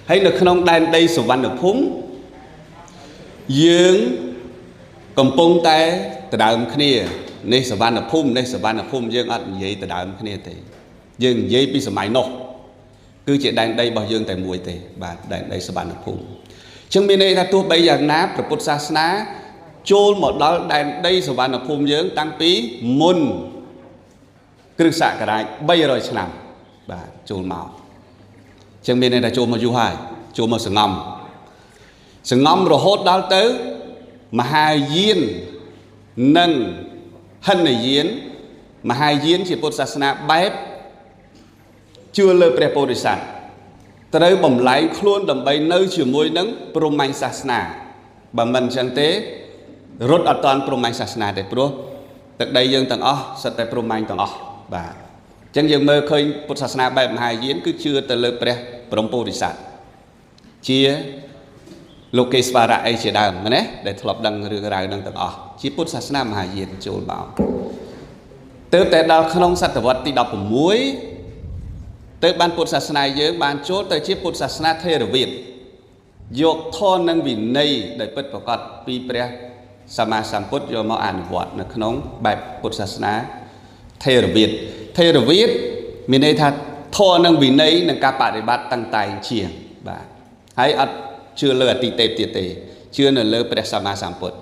hay là không đàn đây sổ văn được phúng dương cầm bông tay từ đàm kia này sổ văn được phúng dương ăn giấy từ đàm kia thì dương giấy bị sổ máy nổ cứ chuyện đàn đây bao dương tại mùi thì và đàn đây sổ văn được phúng trong bên đây ta tu bây giờ náp của Phật sa ná chôn một đó đàn đây sổ văn được phúng dương tăng phí môn cứ xạ cả đại bây giờ rồi sẽ làm và chôn màu trong bên này là chôn mà du hai chôn mà sừng ngâm rồi hốt đó tới mà hai diên nâng hân này diên mà hai diên chỉ Phật Sasana bếp chưa lơ Preporisat tới bầm lái luôn đầm bay nơi chiều môi nắng Promanh Sasana bà mình chẳng thế rốt ở toàn Promanh Sasana để pro từ đây dân tầng sạch tại Promanh tầng và chẳng dường mơ khơi Phật Sasana bếp hai diên cứ chưa tới lơ Preporisat chia lục kê svara ấy chỉ đàn mà nè để thọp đằng rửa rải đằng tầng chỉ Phật Sasana mà hai diên chôn bảo từ tại đó không sát vật thì đọc muối tới ban Phật Sasana dưới ban chốt tới chiếc Phật Sasana thế rồi Việt dọc thon năng vì này để bật vào cọt pi pre sama samput do mau ăn vật nó không bài Phật Sasana thế rồi Việt mình đây thật thon năng vì này năng cả bạn để bắt tăng tài chiềng và hãy chưa lừa tì tê chưa là lừa pre sama samput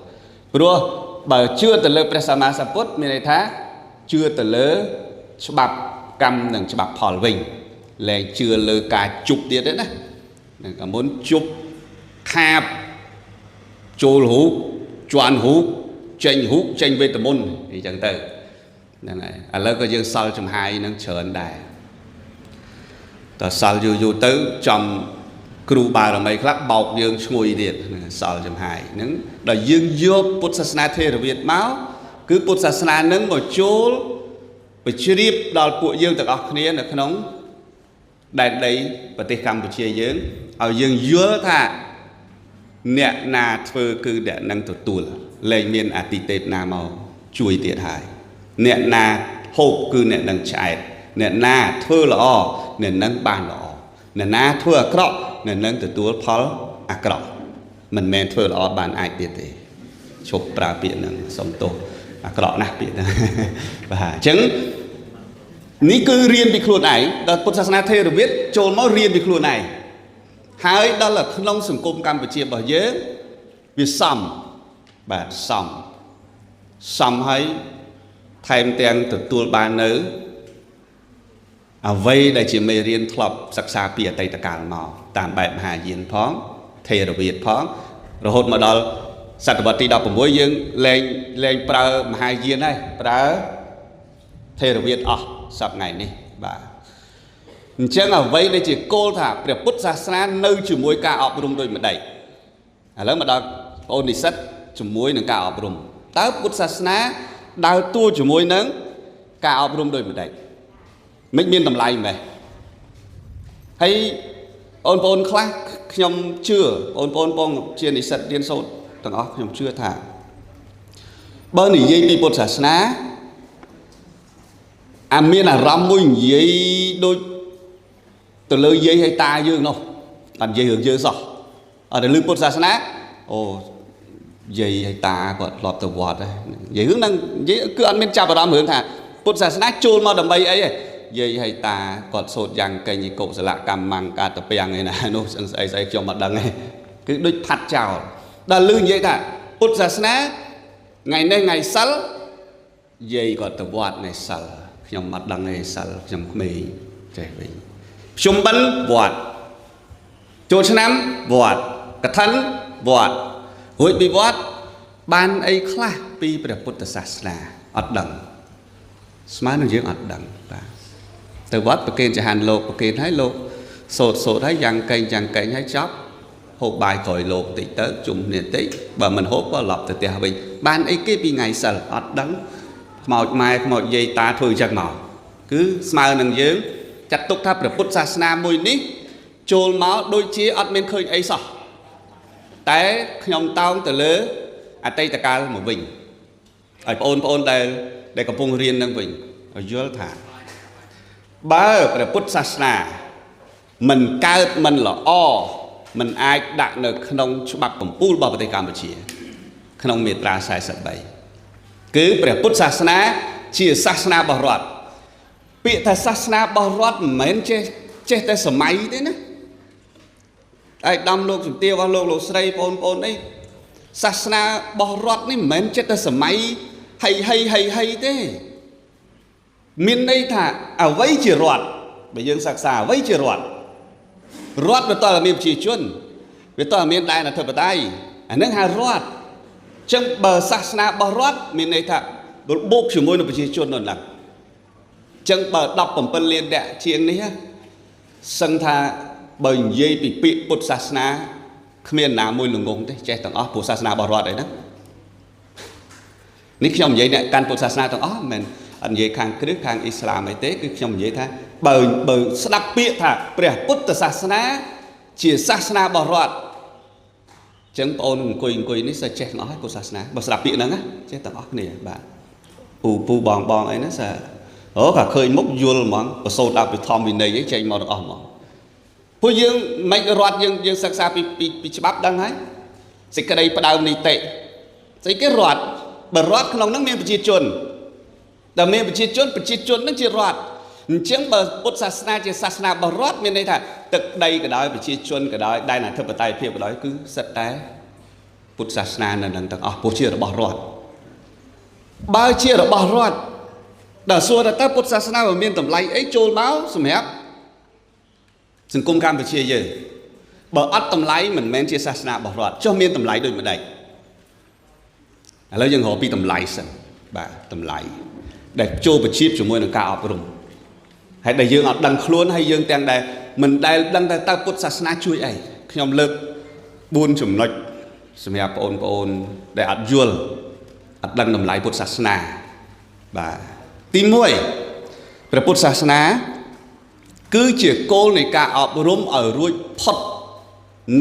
rồi bảo chưa từ lừa pre sama samput mình đây thá chưa từ lừa bập cầm nằng bập phò vinh là chưa lừa cả chục tiền đấy nè cả muốn chục khap trôi hú choan hú tranh về tầm môn thì chẳng từ này lỡ có dương sau trong hai nó chờ anh đài ta sau dù tới trong kêu bà là mấy khác bọc dương ngồi điện sau trong hai nứng là dương vô Phật Sasana thế rồi Việt máu cứ Phật Sasana nứng một chỗ và chìp đào của dương từ óc này là cái nóng đại đấy và tây Campuchia dương ở dương dứa thà nẹt na thưa cứ để năng tụt tụt lên miền Atite na màu chui tiệt hại nẹt na hộp cứ nẹt năng chạy nẹt na thưa là nẹt năng bàn là nẹt na thưa cọ nẹt năng tụt tụt phal cọ mình men thưa là bàn ai tiệt thì chụp pra biển năng sông tô cọ nè biển và chứng ní cứ riêng bị khuôn này đó Phật Sasana thế rồi biết trốn máu riêng bị khuôn này hai đó là không sừng cung Campuchia bảo dế vì sầm hay thêm tiền từ tuôn bàn nữ vây đại chỉ mê riêng thọp sắc xa bìa tây ta cản màu tạm bẹp hà diên phóng thế rồi biết phóng rồi hốt mà đó sạch vật đi đọc của mỗi dương lên pra hai diên này pra thế rồi biết sắp ngày này và chẳng ở vây đây chỉ cô thả để Phật Sasana nơi chủ mối ca ọp rung đôi mà đầy lớn mà đó ôn đi sách chủ mối nâng ca ọp rung tới Phật Sasana đào tua chủ mối nâng ca ọp rung đôi mà đầy mình miên tầm lại mày hay ôn khác nhom chưa ôn trên đi sách điên sâu tầng óc nhom chưa thả bơ nỉ dây đi Phật Sasana miên là rắm mùi dây đôi từ lời dây hay ta dương đâu làm dây hưởng dây sao ở đây lưng Phật Sasana dây hay ta còn lọt từ quạt đây dây hướng năng dây cứ ăn bên chạp vào đó hướng thà Phật Sasana chôn mà đầm bay ấy dây hay ta còn sột rằng cây như cậu sẽ lạ cầm mang cả tập bèn này nè nó ấy cho mặt đằng này cứ đôi phạt chào đó lưng dây thà Phật Sasana ngày nay ngày sál dây còn từ quạt này sál trong mặt đằng này sál trong mì trời bình xung bắn vọt chỗ nắm vọt cả thân vọt hội bị vọt ban ấy khla pi bờ Phật Sasana ắt đằng smart nó dương ắt đằng từ vọt bậc kênh chỉ hàn lột bậc kênh thấy lột sột thấy giằng cây hay chóp hộp bài khỏi lột tị tới chung niệm tị và mình hốt có lọp từ tiền bình ban ấy cái bị ngày sờ ắt đằng màu mai màu dây ta thôi chẳng màu cứ smart nó dương chặt tục tháp để Phật Sasana mùi ní chôn máu đôi chia ắt men khơi ấy sao té nhom tao từ lứa tây ta ca một bình ở ôn đây có phong riêng đang bình ở dưới thả ba để Phật Sasana mình cao mình là mình ai đặt được không cho bạc bổng pul bảo vệ Campuchia không miệt ra sai sạch bày cứ bè Phật sát na chia sát na bảo rọt bị thay sát na bảo rọt mấy chết tới sớm máy thế nè ai đâm lục chúng tiêu vào lục sấy pon ấy sát na bảo rọt này mấy chết tới sớm máy hay thế miền đây thà à vây chỉ rọt bây giờ sạc sà vây chỉ rọt rọt về tòa là miền chỉ chuân về tòa miền đại là thập tay anh nước hà rọt trong bờ sát na bảo rọt miền đây thà bốc chỉ môi nó bị chỉ chuân rồi là trong bờ đọc bẩm phân liên đại chiên này sân tha bờ dây bị bột sát na miền nào môi lùng ngùng đấy che tầng ó bột sát na bảo rọt đấy đó nếu trong vậy này can bột sát na tầng ó mình anh vậy khang cái nước khang Islam ấy tế cứ trong vậy tha bờ đắp bịa thà bè Phật sát na chỉ sát na bảo rọt chẳng ôn quỳ ní sẽ che nói bột sát na bờ đắp bịa nữa á che tầng ó này bạn pu bong ấy nó sẽ ở cả khơi mốc vuông mỏng và sâu đào bị thom bị này với chạy màu đỏ mỏngผู้យើងមិនរត់យើងសិក្សាពីច្បាប់ដឹងហើយសេចក្តីផ្ដើមនីតិស្អីគេរត់បើរត់ក្នុងហ្នឹងមានប្រជាជនតែមានប្រជាជនហ្នឹងជារត់អញ្ចឹងបើពុទ្ធសាសនាជាសាសនាបរត់មានន័យថាទឹកដីក៏ដោយប្រជាជនក៏ដោយដែនអធិបតេយ្យភាពក៏ដោយគឺសិតតែពុទ្ធសាសនានៅនឹងទាំងអស់ព្រោះជារបស់រដ្ឋបើជារបស់រដ្ឋដល់សួរថាតើពុទ្ធសាសនាមានតម្លៃអីចូលមកសម្រាប់សង្គមកម្ពុជាយើងបើអត់តម្លៃមិនមែនជាសាសនារបស់រដ្ឋចុះមានតម្លៃដូចម្ដេចឥឡូវយើងរកពីតម្លៃសិនបាទតម្លៃដែលចូលប្រជីពជាមួយនឹងការអប់រំហើយដែលយើងអត់ដឹងខ្លួនហើយយើងទាំងដែលមិនដែលដឹងតែតើពុទ្ធសាសនាជួយអីខ្ញុំលើក4ចំណុចសម្រាប់បងប្អូនដែលអត់យល់អត់ដឹងតម្លៃពុទ្ធសាសនាបាទទី1ព្រះពុទ្ធសាសនាគឺជាគោលនៃការអប់រំឲ្យរួចផុត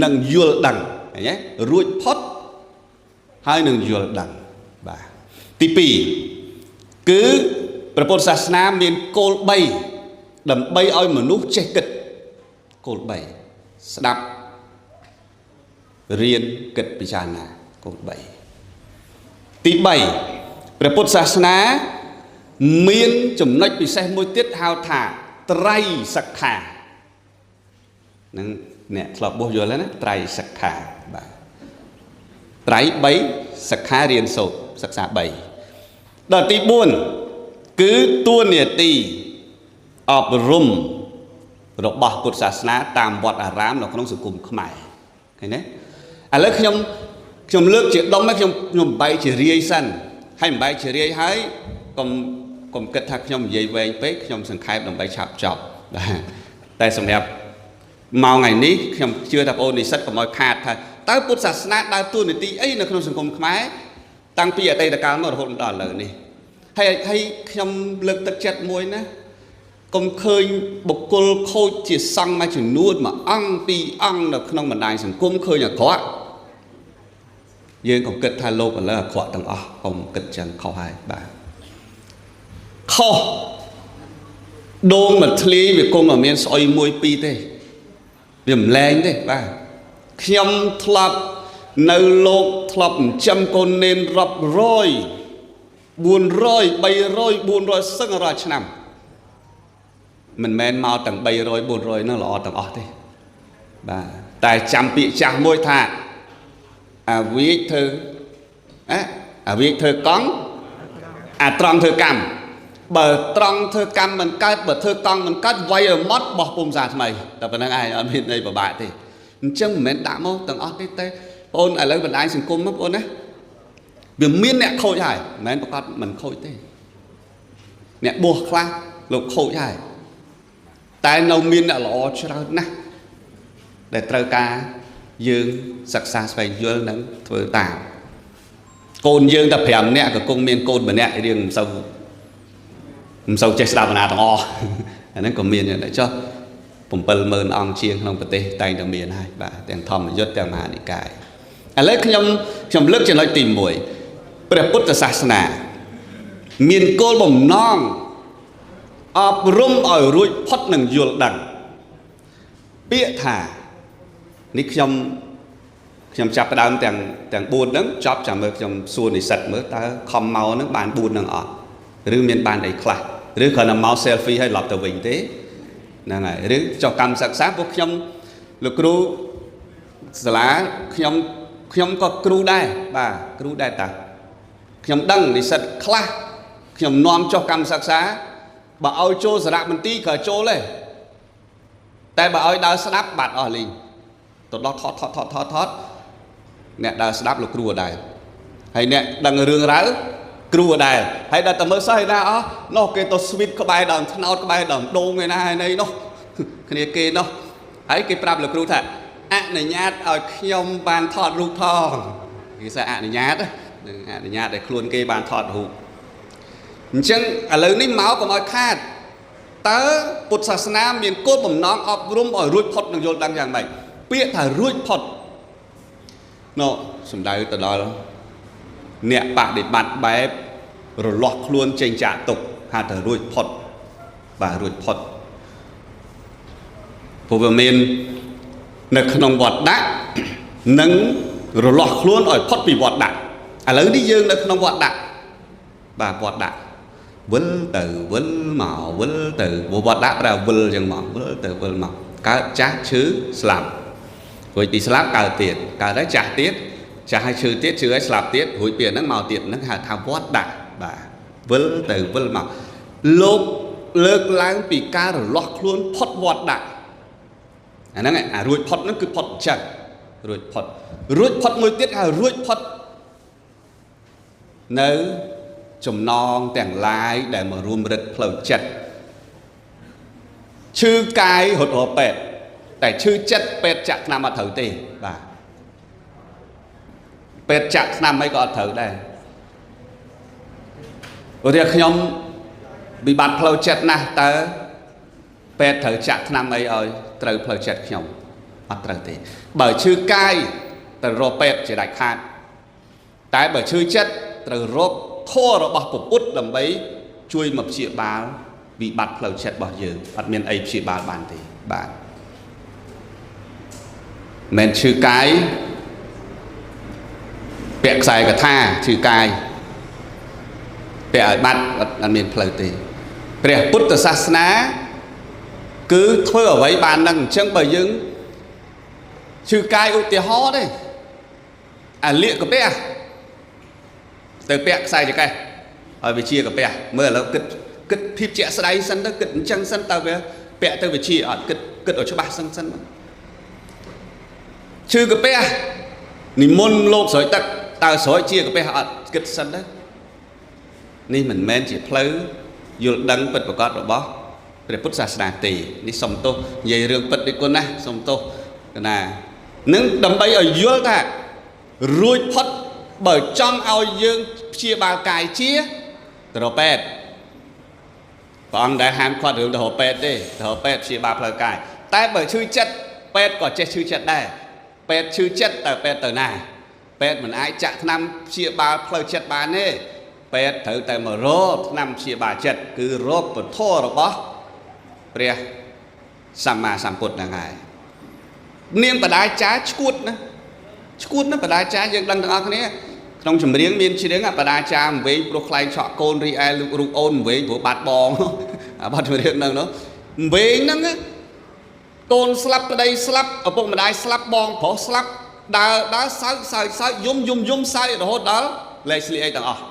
និងយល់ដឹងឃើញទេរួចផុតហើយនឹងយល់ដឹងបាទទី2គឺព្រះពុទ្ធសាសនាមានគោល3ដើម្បីឲ្យមនុស្សចេះគិតគោល3ស្ដាប់រៀនគិតពិចារណាគោល3ទី3ព្រះពុទ្ធសាសនាមានចំណុចពិសេសមួយទៀតហៅថាត្រៃសិក្ខានឹងអ្នកធ្លាប់បោះយល់ហើយណាត្រៃសិក្ខាបាទត្រៃ3សិក្ខារៀនសូត្រសិក្សា3ដល់ទី4គឺតួនាទីអប់រំរបស់ពុទ្ធសាសនាតាមវត្តអារាមនៅក្នុងសង្គមខ្មែរឃើញទេឥឡូវខ្ញុំលើកជាដុំឲ្យខ្ញុំបែកជារាយសិនហើយបែកជារាយហើយកុំគិតថាខ្ញុំនិយាយវែងពេកខ្ញុំសង្ខេបដើម្បីឆាប់ចប់តែសម្រាប់មកថ្ងៃនេះខ្ញុំជឿថាបងប្អូននិស្សិតកុំឲ្យខាតថាតើពុទ្ធសាសនាដើរតួនាទីអីនៅក្នុងសង្គមខ្មែរតាំងពីអតីតកាលមករហូតដល់ឥឡូវនេះហើយខ្ញុំលើកទឹកចិត្តមួយណាកុំឃើញបុគ្គលខូចជាសង្ឃមួយចំនួនមួយអង្គពីរអង្គនៅក្នុងបណ្ដាញសង្គមឃើញអាក្រក់យើងកុំគិតថាលោកឥឡូវអាក្រក់ទាំងអស់កុំគិតចឹងខុសហើយបាទខុសដូងមកធ្លាយវាគង់តែមានស្អុយមួយពីរទេវាមិនលែងទេបាទខ្ញុំធ្លាប់នៅលោកធ្លាប់ចិញ្ចឹមកូននេនរាប់រយ400 300 400សឹងរាល់ឆ្នាំមិនមែនមកទាំង300 400នោះល្អទាំងអស់ទេបាទតែចាំពាក្យចាស់មួយថាអាវិកធ្វើកង់អាត្រង់ធ្វើកម្មបើត្រង់ធ្វើកម្មមិនកើតបើធ្វើកង់មិនកើតវាយឲ្យម៉ត់បោះពុំសាថ្មីតែប៉ុណ្្នឹងឯងអត់មានអីពិបាកទេអញ្ចឹងមិនមែនដាក់មកទាំងអស់ទេតែបងអូនឥឡូវបណ្ដាញសង្គមបងអូនណាវាមានអ្នកខូចហើយមិនមែនប្រកាសមិនខូចទេអ្នកបួសខ្លះលោកខូចហើយតែនៅមានអ្នកល្អច្រើនណាស់ដែលត្រូវការយើងសិក្សាស្វែងយល់និងធ្វើតាមកូនយើងតែ5នាក់ក៏គង់មានកូនម្នាក់រៀងមិនសូវចេះស្ដាប់បណ្ណាទាំងអស់អាហ្នឹងក៏មានដែរចុះ70000អង្គជាងក្នុងប្រទេសតែងតែមានហើយបាទទាំងធម្មយុត្តិទាំងមហានិកាយឥឡូវខ្ញុំលើកចំណុចទី1ព្រះពុទ្ធសាសនាមានគោលបំណងអប់រំឲ្យរួចផុតនឹងយល់ដឹង bịa thả ní nhom chập đamទាំង4ហ្នឹងចប់ចាំមើលខ្ញុំសួរនិស្សិតមើលតើខំមកហ្នឹងបាន4ហ្នឹងអត់ឬមានបានអីខ្លះឬគ្រាន់តែមក selfie ឲ្យឡប់ទៅវិញទេហ្នឹងហើយឬចុះកម្មសិក្សាពួកខ្ញុំលោកគ្រូសាលាខ្ញុំក៏គ្រូដែរបាទគ្រូដែរតាខ្ញុំដឹងនិស្សិតខ្លះខ្ញុំនាំចុះកម្មសិក្សាបើឲ្យចូលសារមន្ទីរក៏ចូលដែរតែបើឲ្យដើរស្ដាប់បាត់អស់លីងទៅដល់ថតអ្នកដើរស្ដាប់លោកគ្រូដែរហើយអ្នកដឹងរឿងរ៉ាវគ្រូដែរហើយដល់តែមើលសិស្សឯណាអស់នោះគេទៅស្វីតក្បែរដើមថ្នោតក្បែរដើមដូងឯណាឯនេះនោះគ្នាគេនោះហើយគេប្រាប់លោកគ្រូថាអនុញ្ញាតឲ្យខ្ញុំបានថតរូបផងគេថាអនុញ្ញាតនឹងអនុញ្ញាតឲ្យខ្លួនគេបានថតរូបអញ្ចឹងឥឡូវនេះមកកុំឲ្យខាតតើពុទ្ធសាសនាមានគោលបំណងអប់រំឲ្យរួចផុតនឹងយល់ដឹងយ៉ាងម៉េចពាក្យថារួចផុតនោះសំដៅទៅដល់អ្នកបដិបត្តិបែបរលាស់ខ្លួនចេញចាក់ទុកហៅថារួចផុតបាទរួចផុតព្រោះវាមាននៅក្នុងវត្តដាក់និងរលាស់ខ្លួនឲ្យផុតពីវត្តដាក់ឥឡូវនេះយើងនៅក្នុងវត្តដាក់បាទវត្តដាក់វិលទៅវិលមកវិលទៅវត្តដាក់ប្រែវិលចឹងមកវិលទៅវិលមកកើតចាស់ឈឺស្លាប់រួចពីស្លាប់កើតទៀតកើតហើយចាស់ទៀតចាស់ហើយឈឺទៀតឈឺហើយស្លាប់ទៀតរួចពីហ្នឹងមកទៀតហ្នឹងហៅថាវត្តដាក់បាទវិលទៅវិលមកលោកលើកឡើងពីការរលាស់ខ្លួនផុតវត្តដាក់អាហ្នឹងអារួចផុតហ្នឹងគឺផុតចិត្តរួចផុតមួយទៀតហៅរួចផុតនៅចំណងទាំងឡាយដែលមករួមរឹតផ្លូវចិត្តឈឺកាយរត់រពេទ្យតែឈឺចិត្តពេទ្យចាក់ថ្នាំអត់ត្រូវទេបាទពេទ្យចាក់ថ្នាំអីក៏អត់ត្រូវដែរព្រោះតែខ្ញុំវិបត្តិផ្លូវចិត្តណាស់តើពេទ្យត្រូវចាក់ថ្នាំអីឲ្យត្រូវផ្លូវចិត្តខ្ញុំអត់ត្រូវទេបើឈឺកាយត្រូវរកពេទ្យជាដាច់ខាតតែបើឈឺចិត្តត្រូវរកធម៌របស់ពុទ្ធដើម្បីជួយមកព្យាបាលវិបត្តិផ្លូវចិត្តរបស់យើងអត់មានអីព្យាបាលបានទេបាទមិនឈឺកាយពាក់ខ្សែកថាឈឺកាយពាក់ឲ្យបាត់អត់មានផ្លូវទេព្រះពុទ្ធសាសនាគឺធ្វើអ្វីបាននឹងអញ្ចឹងបើយើងឈឺកាយឧទាហរណ៍ទេអាលៀកកាពះទៅពាក់ខ្សែចង្កេះឲ្យវាជាកាពះមើលឥឡូវគិតភាពជាក់ស្ដែងសិនទៅគិតអញ្ចឹងសិនតើវាពាក់ទៅវាជាអត់គិតឲ្យច្បាស់សិនឈឺកាពះនិមន្តលោកស្រោចទឹកតើស្រោចជាកាពះអត់គិតសិនទៅនេះមិនមែនជាផ្លូវយល់ដឹងពិតប្រាកដរបស់ព្រះពុទ្ធសាសនាទេនេះសុំទោសនិយាយរឿងពិតដូចគុណណាសុំទោសកណានឹងដើម្បីឲ្យយល់ថារួចផុតបើចង់ឲ្យយើងព្យាបាលកាយជាទៅរកពេទ្យព្រះអង្គដែលហាមឃាត់រឿងទៅរកពេទ្យទេទៅរកពេទ្យព្យាបាលផ្លូវកាយតែបើឈឺចិត្តពេទ្យក៏ចេះឈឺចិត្តដែរពេទ្យឈឺចិត្តតើពេទ្យទៅណាពេទ្យមិនអាចចាក់ថ្នាំព្យាបាលផ្លូវចិត្តបានទេពេទ្យត្រូវតែមករកថ្នាំព្យាបាលចិត្តគឺរកពធរបស់ព្រះសម្មាសម្ពុទ្ធហ្នឹងហើយនាងបដាចាឈួតណាបដាចាយើងដឹងទាំងអស់គ្នាក្នុងចម្រៀងមានច្រៀងបដាចាអង្វែងព្រោះខ្លែងឆក់កូនរីឯរូបអូនអង្វែងព្រោះបាត់បងបាត់ចម្រៀងហ្នឹងនោះអង្វែងហ្នឹងកូនស្លាប់ប្តីស្លាប់ឪពុកម្ដាយស្លាប់បងប្រុសស្លាប់ដើរសើចយំសើចរហូតដល់លែកស្លៀកអីទាំងអស់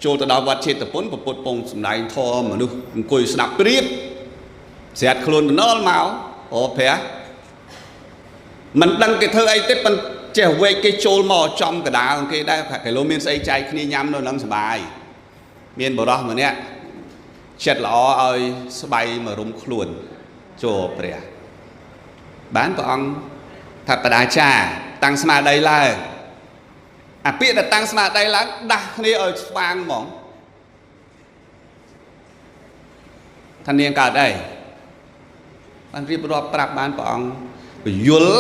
ចូលទៅដល់វត្តចេតពុនពុទ្ធពងសម្ដែងធម៌មនុស្សអង្គុយស្ដាប់ព្រាបស្រាតខ្លួនដលមកអូព្រះមិនដឹងគេធ្វើអីទេប៉ុន្តែចេះវែកគេចូលមកចំកដាលគេដែរគេលោមានស្អីចែកគ្នាញ៉ាំនៅនឹងសុបាយមានបរោះម្នាក់ចិត្តល្អឲ្យស្បៃមករុំខ្លួនចូលព្រះបានព្រះអង្គថាបដាចាតាំងស្មារតីឡើងអាពាក្យដែលតាំងស្មារតីឡើងដាស់គ្នាឲ្យស្វាងហ្មងថានាងកើតអីបានរៀបរាប់ប្រាប់បានព្រះអង្គបញ្យល់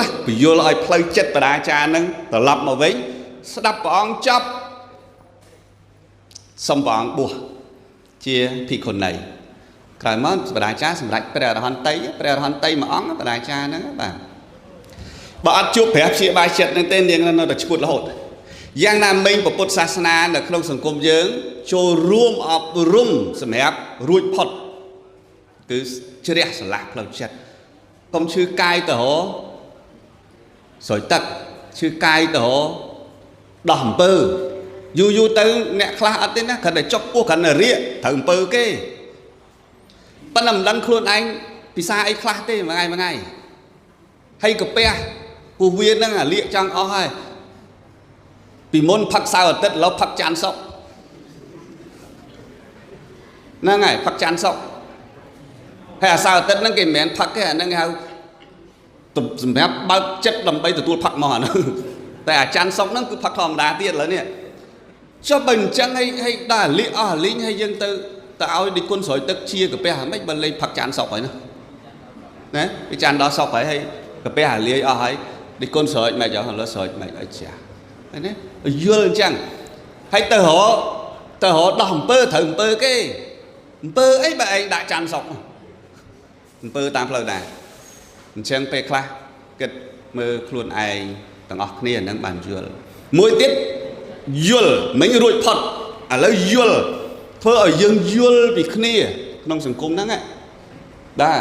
ឲ្យផ្លូវចិត្តបដាចានឹងត្រឡប់មកវិញស្ដាប់ព្រះអង្គចប់សុំព្រះអង្គបួសជាភិក្ខុនី ក្រោយមកបដាចាសម្រាប់ព្រះអរហន្តតីមួយអង្គបដាចាហ្នឹងបាទបើអត់ជួបព្រះព្យាបាលចិត្តហ្នឹងទេនាងនៅតែឈួតរហូតយ៉ាងណាមិញពុទ្ធសាសនានៅក្នុងសង្គមយើងចូលរួមអប់រំសម្រាប់រួចផុតគឺជ្រះស្រឡះផ្លូវចិត្តកុំឈឺកាយទៅរស្រោចទឹកឈឺកាយទៅរដោះអំពើយូរទៅអ្នកខ្លះអត់ទេណាគ្រាន់តែចុកពោះគ្រាន់តែរៀកត្រូវអំពើគេប៉ុន្តែមិនដឹងខ្លួនឯងពិសាអីខ្លះទេមួយថ្ងៃហើយកាពះពោះវាហ្នឹងអាលៀកចង់អស់ហើយពីមុនផឹកសៅរ៍អាទិត្យឥឡូវផឹកច័ន្ទសុក្រហ្នឹងហើយផឹកច័ន្ទសុក្រហើយអាសៅរ៍អាទិត្យហ្នឹងគេមិនមែនផឹកទេអាហ្នឹងគេហៅសម្រាប់បើកចិត្តដើម្បីទទួលផឹកមកអាហ្នឹងតែអាច័ន្ទសុក្រហ្នឹងគឺផឹកធម្មតាទៀតឥឡូវនេះចុះបើអញ្ចឹងឲ្យដល់លៀកអស់អាលីងហើយយើងទៅឲ្យឌីគុណស្រោចទឹកជាកាពះហ្មិចបើលេងផឹកច័ន្ទសុក្រហើយណាពីច័ន្ទដល់សុក្រហើយកាពះអាលាយអស់ហើយឌីគុណស្រោចមិនអស់ឥឡូវស្រោចមិនអីចាឃើញទេយល់អញ្ចឹងហើយទៅរដោះអំពើត្រូវអំពើគេអំពើអីបើឯងដាក់ច័ន្ទសុក្រអំពើតាមផ្លូវដែរអញ្ចឹងពេលខ្លះគិតមើលខ្លួនឯងទាំងអស់គ្នាហ្នឹងបានយល់មួយទៀតយល់មិញរួចផុតឥឡូវយល់ធ្វើឲ្យយើងយល់ពីគ្នាក្នុងសង្គមហ្នឹងដែរ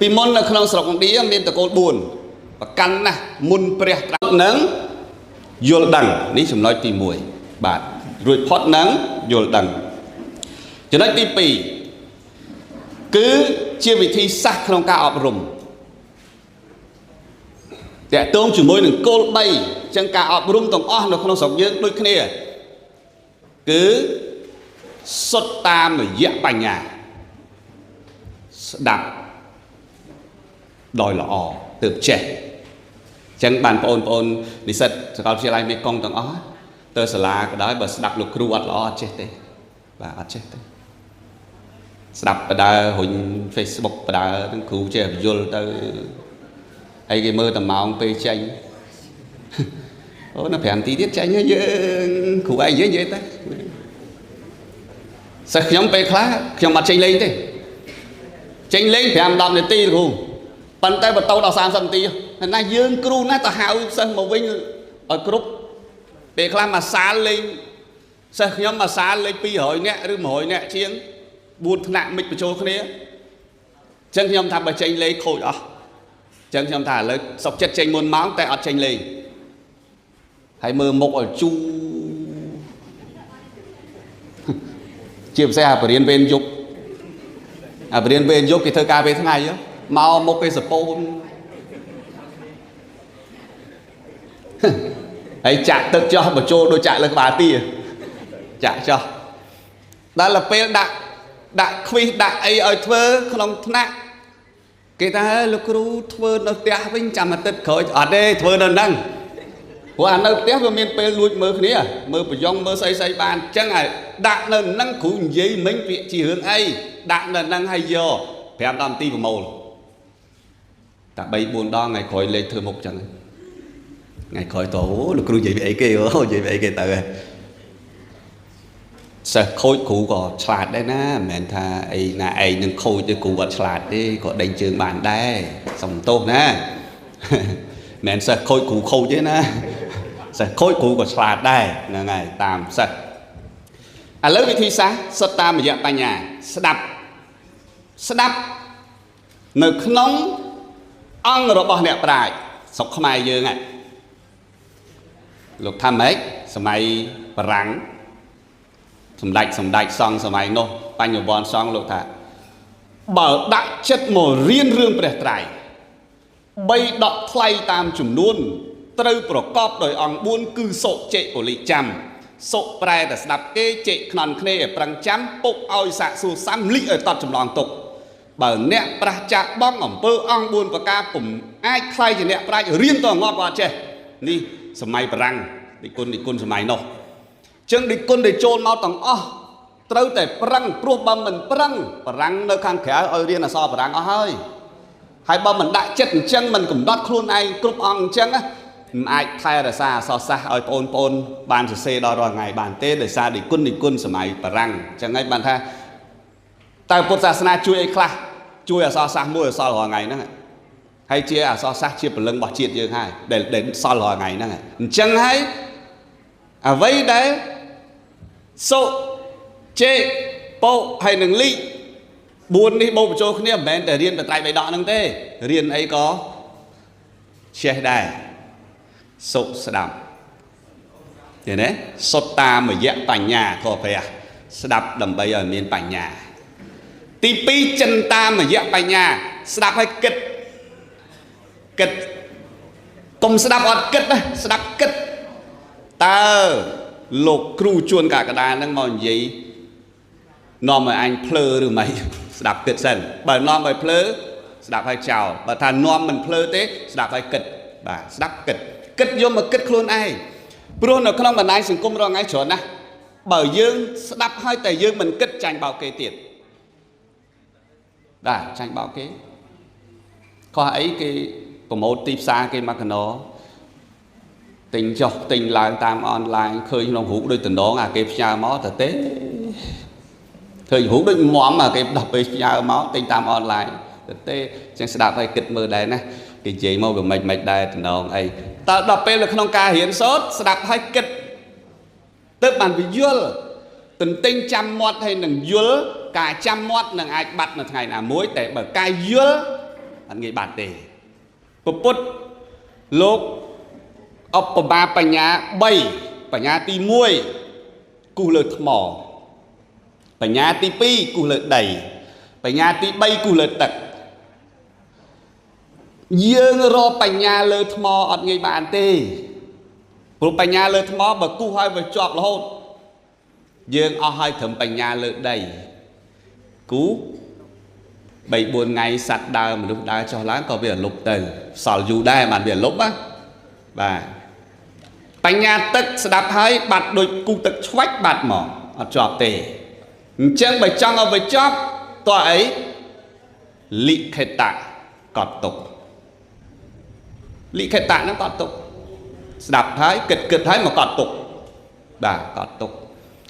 ពីមុននៅក្នុងស្រុកឥណ្ឌាមានតកូល4ប្រកាន់ណាស់មុនព្រះត្រាស់នឹងយល់ដឹងនេះចំណុចទី1បាទរួចផុតនឹងយល់ដឹងចំណុចទី2គឺជាវិធីសាស្ត្រក្នុងការអប់រំតកតងជាមួយនឹងគោល3អញ្ចឹងការអប់រំទាំងអស់នៅក្នុងស្រុកយើងដូចគ្នាគឺសុទ្ធតាមរយៈបញ្ញាស្ដាប់ដោយល្អទើបចេះអញ្ចឹងបានបងប្អូននិស្សិតសាកលវិទ្យាល័យមេកុងទាំងអស់ទៅសាលាក៏ដោយបើស្ដាប់លោកគ្រូអត់ល្អអត់ចេះទេបាទអត់ចេះទេស្ដាប់បដើរុញ Facebook បដើនឹងគ្រូចេះបញ្យល់ទៅហើយគេមើលតែម៉ោងពេលចេញអូនៅ5នាទីទៀតចេញហើយយើងគ្រូឯងនិយាយទៅសិស្សខ្ញុំពេលខ្លះខ្ញុំអត់ចេញលេងទេចេញលេង5-10នាទីគ្រូប៉ុន្តែបន្តដល់30នាទីណាយើងគ្រូណាទៅហៅសិស្សមកវិញឲ្យគ្រប់ពេលខ្លះមួយសាលលេងសិស្សខ្ញុំមួយសាលលេង200នាក់ឬ100នាក់ជាង4ថ្នាក់មិនបញ្ចូលគ្នាអញ្ចឹងខ្ញុំថាបើចេញលេងខូចអស់អញ្ចឹងខ្ញុំថាឥឡូវសុកចិត្តចេញមុនម៉ោងតែអត់ចេញលេងហើយមើលមុខឲ្យជូជាពិសេសអាបរិញ្ញាវេនយប់អាបរិញ្ញាវេនយប់គេធ្វើការពេលថ្ងៃមកមុខគេសពូនហើយចាក់ទឹកចោះបញ្ចូលដូចចាក់លើក្បាលទីចាក់ចោះដល់ពេលដាក់ខ្វីសដាក់អីឲ្យធ្វើក្នុងថ្នាក់គេថាលោកគ្រូធ្វើនៅផ្ទះវិញចាំអាទិត្យក្រោយអត់ទេធ្វើនៅហ្នឹងព្រោះអានៅផ្ទះវាមានពេលលួចមើលគ្នាមើលប្រយ៉ងមើលស្អីបានអញ្ចឹងឲ្យដាក់នៅហ្នឹងគ្រូនិយាយមិញពាក្យជារឿងអីដាក់នៅហ្នឹងឲ្យយក5-10នាទីប្រមូលតែ3-4ដងថ្ងៃក្រោយលេខធ្វើមុខអញ្ចឹងថ្ងៃក្រោយទៅលោកគ្រូនិយាយពីអីគេនិយាយពីអីគេទៅសិស្សខូចគ្រូក៏ឆ្លាតដែរណាមិនមែនថាអីណាឯងនឹងខូចទេគ្រូអត់ឆ្លាតទេក៏ដេញជើងបានដែរសំទោសណាមិនមែនសិស្សខូចគ្រូខូចទេណាសិស្សខូចគ្រូក៏ឆ្លាតដែរហ្នឹងហើយតាមសិស្សឥឡូវវិធីសាស្ត្រសុទ្ធតាមរយៈបញ្ញាស្ដាប់នៅក្នុងអង្គរបស់អ្នកប្រាជ្ញស្រុកខ្មែរយើងហ្នឹងលោកថាម៉េចសម័យបារាំងសម្ដេចសង្ឃសម័យនោះបញ្ញវន្តសង្ឃលោកថាបើដាក់ចិត្តមករៀនរឿងព្រះត្រៃ3ដកថ្លៃតាមចំនួនត្រូវប្រកបដោយអង្គ4គឺសុចេពលិចាំសុប្រែតែស្ដាប់គេចេកខ្នន់គ្នាឲ្យប្រឹងចាំពុកឲ្យសាក់សួរសាំលិចឲ្យតត់ចម្លងទុកបើអ្នកប្រះចាក់បងអំពើអង្គ4ប្រការពុំអាចថ្លៃជាអ្នកប្រាជ្ញរៀនតងាប់ក៏អត់ចេះនេះសម័យបារាំងនិគុណសម័យនោះចឹងនិគុណដែលចូលមកទាំងអស់ត្រូវតែប្រឹងព្រោះបើមិនប្រឹងបារាំងនៅខាងក្រៅឲ្យរៀនអក្សរបារាំងអស់ហើយបើមិនដាក់ចិត្តអញ្ចឹងមិនកំណត់ខ្លួនឯងគ្រប់អង្គអញ្ចឹងមិនអាចថែរក្សាអក្សរសាស្ត្រឲ្យបងប្អូនបានសរសេរដល់រាល់ថ្ងៃបានទេដោយសារនិគុណសម័យបារាំងអញ្ចឹងហើយបានថា តែពុទ្ធសាសនាជួយអីខ្លះជួយអសរសាស្ត្រមួយអសររាល់ថ្ងៃហ្នឹងហើយជាអសរសាស្ត្រជាពលឹងរបស់ជាតិយើងហើយដែលសល់រាល់ថ្ងៃហ្នឹងអញ្ចឹងហើយអ្វីដែលសុជេពោហើយនឹងលី4នេះបូកបញ្ចូលគ្នាមិនមែនតែរៀនបត្រៃបៃដកហ្នឹងទេរៀនអីក៏ចេះដែរសុស្ដាប់ឃើញទេសុទ្ធតាមយៈបញ្ញាធម៌ព្រះស្ដាប់ដើម្បីឲ្យមានបញ្ញាទី2ចិនតាមយៈបញ្ញាស្ដាប់ឲ្យគិតកុំស្ដាប់អត់គិតណាស្ដាប់គិតតើលោកគ្រូជួនកាកដាហ្នឹងមកនិយាយនាំឲ្យអញភ្លើឬមិនស្ដាប់គិតសិនបើនាំឲ្យភ្លើស្ដាប់ឲ្យចោលបើថានាំមិនភ្លើទេស្ដាប់ឲ្យគិតបាទស្ដាប់គិតយកមកគិតខ្លួនឯងព្រោះនៅក្នុងបណ្ដាញសង្គមរាល់ថ្ងៃច្រើនណាស់បើយើងស្ដាប់ហើយតែយើងមិនគិតចាញ់បោកគេទៀតបាទចាញ់បោកគេខុសអីគេប្រម៉ូទទីផ្សារគេមកកណោទិញចុះទិញឡើងតាមអនឡាញឃើញក្នុងរូបដូចតំណងអាគេផ្ញើមកទៅទេឃើញរូបដូចមមអាគេដោះពេលផ្ញើមកទិញតាមអនឡាញទៅទេចឹងស្ដាប់ឲ្យគិតមើលដែរណាគេនិយាយមកវាមិនដែរតំណងអីតើដល់ពេលនៅក្នុងការរៀនសូត្រស្ដាប់ឲ្យគិតទើបបានវាយល់ទន្ទិញចាំមាត់ហើយនឹងយល់ការចាំមាត់នឹងអាចបាត់នៅថ្ងៃណាមួយតែបើការយល់អត់ងាយបាត់ទេពុទ្ធលោកអបបាបញ្ញា3បញ្ញាទី1គូសលើថ្មបញ្ញាទី2គូសលើដីបញ្ញាទី3គូសលើទឹកយើងរកបញ្ញាលើថ្មអត់ងាយបានទេព្រោះបញ្ញាលើថ្មបើគូសឲ្យវាជាប់រហូតយើងអស់ឲ្យត្រឹមបញ្ញាលើដីគូ3-4ថ្ងៃសត្វដើរមនុស្សដើរចុះឡើងក៏វាលុបទៅសល់យូរដែរបានវាលុបណាបាទបញ្ញាទឹកស្ដាប់ហើយបាត់ដូចគូទឹកឆ្វាច់បាត់មកអត់ជាប់ទេអញ្ចឹងបើចង់ឲ្យវាជាប់តើអីលិខិតៈកត់ទុកលិខិតៈហ្នឹងកត់ទុកស្ដាប់ហើយគិតហើយមកកត់ទុកបាទកត់ទុក